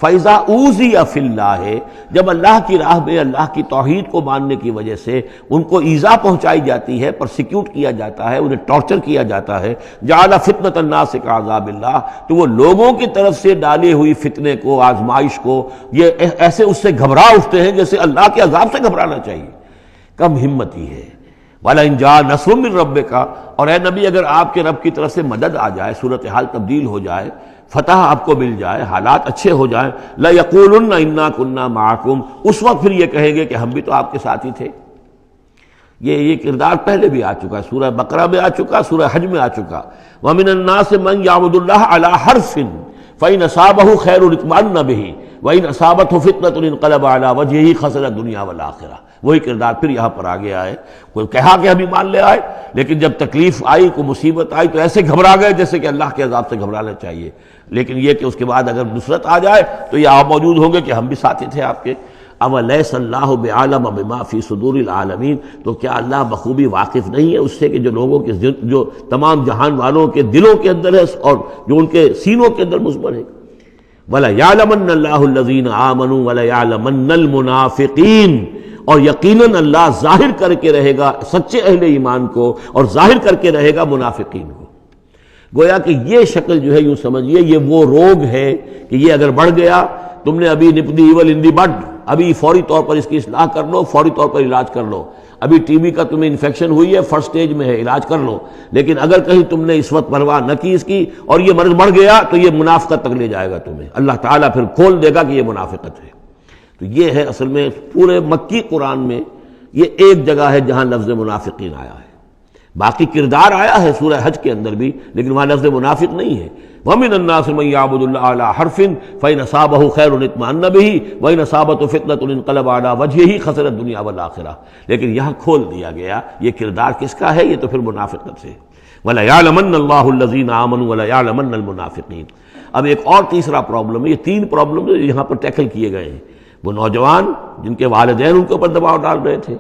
فَإِذَا أُوذِيَ فِي اللَّهِ، جب اللہ کی راہ میں اللہ کی توحید کو ماننے کی وجہ سے ان کو ایذا پہنچائی جاتی ہے، پرسیکیوٹ کیا جاتا ہے، انہیں ٹارچر کیا جاتا ہے، جعل فتنة الناس كعذاب اللہ، تو وہ لوگوں کی طرف سے ڈالی ہوئی فتنے کو، آزمائش کو، یہ ایسے اس سے گھبرا اٹھتے ہیں جیسے اللہ کے عذاب سے گھبرانا چاہیے۔ کم ہمتی ہے۔ وَلَئِن جَاءَ نَصْرٌ مِّن رَّبِّكَ، اور اے نبی اگر آپ کے رب کی طرف سے مدد آ جائے، صورتحال تبدیل ہو جائے، فتح آپ کو مل جائے، حالات اچھے ہو جائیں، لَيَقُولُنَّ إِنَّا كُنَّا مَعَكُمْ، اس وقت پھر یہ کہیں گے کہ ہم بھی تو آپ کے ساتھ ہی تھے۔ یہ کردار پہلے بھی آ چکا ہے، سورہ بقرہ میں آ چکا، سورہ حج میں آ چکا۔ وَمِنَ النَّاسِ مَن يَعْبُدُ اللَّهَ عَلَىٰ حَرْفٍ فَإِنْ أَصَابَهُ خَيْرٌ اطْمَأَنَّ بِهِ وَإِنْ أَصَابَتْهُ فِتْنَةٌ انقلب عَلَىٰ وَجْهِهِ خَسِرَ الدُّنْيَا وَالْآخِرَةَ۔ وہی کردار پھر یہاں پر آ گیا ہے۔ کوئی کہا کہ ہم ایمان لے آئے، لیکن جب تکلیف آئی، کوئی مصیبت آئی تو ایسے گھبرا گئے جیسے کہ اللہ کے عذاب سے گھبرانا چاہیے، لیکن یہ کہ اس کے بعد اگر نصرت آ جائے تو یہ آپ موجود ہوں گے کہ ہم بھی ساتھی تھے آپ کے۔ اَوَلَيْسَ اللَّهُ بِعَالَمَ بِمَا فِي صُدُورِ الْعَالَمِينَ، تو کیا اللہ بخوبی واقف نہیں ہے اس سے کہ جو لوگوں کے جو تمام جہان والوں کے دلوں کے اندر ہے اور جو ان کے سینوں کے اندر مضمر ہے۔ وَلَيَعْلَمَنَّ اللَّهُ الَّذِينَ آمَنُوا وَلَيَعْلَمَنَّ الْمُنَافِقِينَ، اور یقیناً اللہ ظاہر کر کے رہے گا سچے اہل ایمان کو اور ظاہر کر کے رہے گا منافقین کو۔ گویا کہ یہ شکل جو ہے یوں سمجھیے یہ وہ روگ ہے کہ یہ اگر بڑھ گیا، تم نے ابھی نپ دی ایول ان دی بڈ، ابھی فوری طور پر اس کی اصلاح کر لو، فوری طور پر علاج کر لو۔ ابھی ٹی بی کا تمہیں انفیکشن ہوئی ہے، فرسٹ سٹیج میں ہے، علاج کر لو۔ لیکن اگر کہیں تم نے اس وقت پرواہ نہ کی اس کی اور یہ مرض بڑھ گیا تو یہ منافقت تک لے جائے گا تمہیں، اللہ تعالیٰ پھر کھول دے گا کہ یہ منافقت ہے۔ تو یہ ہے اصل میں پورے مکی قرآن میں یہ ایک جگہ ہے جہاں لفظ منافقین آیا ہے، باقی کردار آیا ہے سورہ حج کے اندر بھی، لیکن وہاں لفظ منافق نہیں ہے۔ وَمِنَ النَّاسِ مَن يَعْبُدُ اللَّهَ عَلَىٰ حَرْفٍ فَإِنْ أَصَابَهُ خَيْرٌ اطْمَأَنَّ بِهِ وَإِنْ أَصَابَتْهُ فِتْنَةٌ انقلب عَلَىٰ وَجْهِهِ خَسِرَ الدُّنْيَا وَالْآخِرَةَ، لیکن یہاں کھول دیا گیا یہ کردار کس کا ہے، یہ تو پھر منافقت سے۔ وَلَيَعْلَمَنَّ اللَّهُ الَّذِينَ آمَنُوا وَلَيَعْلَمَنَّ الْمُنَافِقِينَ۔ اب ایک اور تیسرا پرابلم ہے، یہ 3 پرابلم یہاں پر ٹیکل کیے گئے ہیں۔ وہ نوجوان جن کے والدین ان کے اوپر دباؤ ڈال رہے تھے،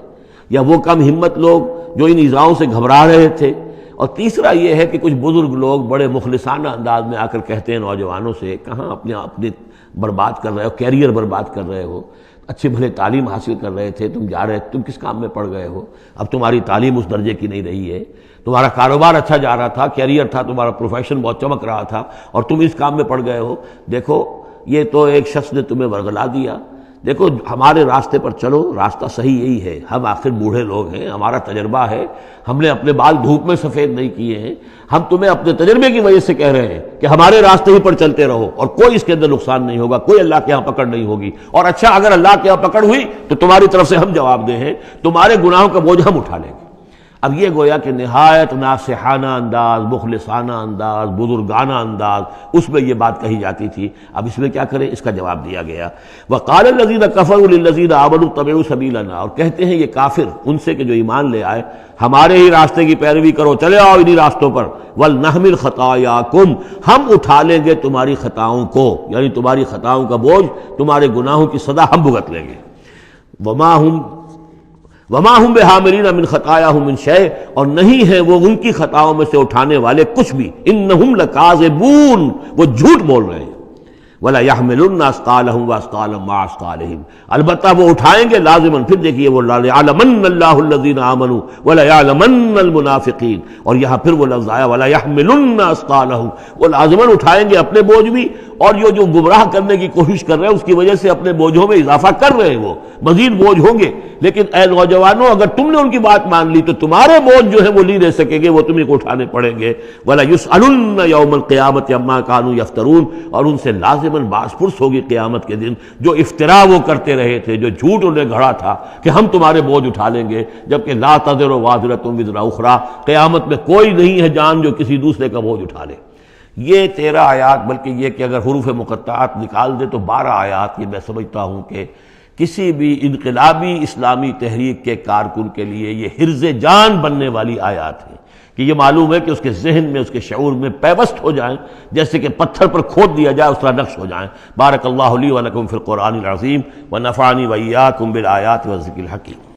یا وہ کم ہمت لوگ جو ان ایذاؤں سے گھبرا رہے تھے، اور تیسرا یہ ہے کہ کچھ بزرگ لوگ بڑے مخلصانہ انداز میں آ کر کہتے ہیں نوجوانوں سے، کہاں اپنے برباد کر رہے ہو، کیریئر برباد کر رہے ہو، اچھے بھلے تعلیم حاصل کر رہے تھے، تم جا رہے، تم کس کام میں پڑ گئے ہو، اب تمہاری تعلیم اس درجے کی نہیں رہی ہے، تمہارا کاروبار اچھا جا رہا تھا، کیریئر تھا، تمہارا پروفیشن بہت چمک رہا تھا، اور تم اس کام میں پڑ گئے ہو۔ دیکھو یہ تو ایک شخص نے تمہیں ورگلا دیا. دیکھو ہمارے راستے پر چلو، راستہ صحیح یہی ہے. ہم آخر بوڑھے لوگ ہیں، ہمارا تجربہ ہے، ہم نے اپنے بال دھوپ میں سفید نہیں کیے ہیں. ہم تمہیں اپنے تجربے کی وجہ سے کہہ رہے ہیں کہ ہمارے راستے ہی پر چلتے رہو اور کوئی اس کے اندر نقصان نہیں ہوگا، کوئی اللہ کے ہاں پکڑ نہیں ہوگی. اور اچھا اگر اللہ کے ہاں پکڑ ہوئی تو تمہاری طرف سے ہم جواب دہ ہیں، تمہارے گناہوں کا بوجھ ہم اٹھا لیں گے. اب یہ گویا کہ نہایت ناصحانہ انداز، مخلصانہ انداز، بزرگانہ انداز، اس میں یہ بات کہی جاتی تھی. اب اس میں کیا کریں، اس کا جواب دیا گیا. وقال الذین کفروا للذین آمنوا اتبعوا سبیلنا، اور کہتے ہیں یہ کافر ان سے کہ جو ایمان لے آئے، ہمارے ہی راستے کی پیروی کرو، چلے آؤ انہی راستوں پر. ولنحمل خطایاکم، ہم اٹھا لیں گے تمہاری خطاؤں کو، یعنی تمہاری خطاؤں کا بوجھ، تمہارے گناہوں کی سزا ہم بھگت لیں گے. وما ہم بحاملین من خطایاہم من شیء، اور نہیں ہیں وہ ان کی خطاؤں میں سے اٹھانے والے کچھ بھی. انہم لکاذبون، وہ جھوٹ بول رہے ہیں. ولا يحملن اثقالهم واثقالا مع اثقالهم، البتہ وہ اٹھائیں گے لازماً. پھر دیکھیے وہ ليعلمن الله الذين آمنوا ولا يعلمن المنافقین، اور یہاں پھر وہ لفظ آیا ولا يحملن اثقالهم، وہ لازماً اٹھائیں گے اپنے بوجھ بھی، اور یہ جو گمراہ کرنے کی کوشش کر رہے ہیں اس کی وجہ سے اپنے بوجھوں میں اضافہ کر رہے ہیں، وہ مزید بوجھ ہوں گے. لیکن اے نوجوانوں، اگر تم نے ان کی بات مان لی تو تمہارے بوجھ جو ہے وہ نہیں رہ سکیں گے، وہ تمہیں کو اٹھانے پڑیں گے. ولا يسألن يوم القيامة عما كانوا يفترون، اور ان سے لازماً باس پرس ہوگی قیامت کے دن جو افطرا وہ کرتے رہے تھے، جو جھوٹ انہیں گھڑا تھا کہ ہم تمہارے بوجھ اٹھا لیں گے، جبکہ لا تزر وازرۃ وزر اخرى، قیامت میں کوئی نہیں ہے جان جو کسی دوسرے کا بوجھ اٹھا لے. یہ 13 آیات، بلکہ یہ کہ اگر حروف مقطعات نکال دے تو 12 آیات، یہ میں سمجھتا ہوں کہ کسی بھی انقلابی اسلامی تحریک کے کارکن کے لیے یہ حرز جان بننے والی آیات ہیں، کہ یہ معلوم ہے کہ اس کے ذہن میں، اس کے شعور میں پیوست ہو جائیں، جیسے کہ پتھر پر کھود دیا جائے اس طرح نقش ہو جائیں. بارک اللہ لی و لکم فی القرآن العظیم ونفعنی وإیاکم بالآیات والذکر الحکیم.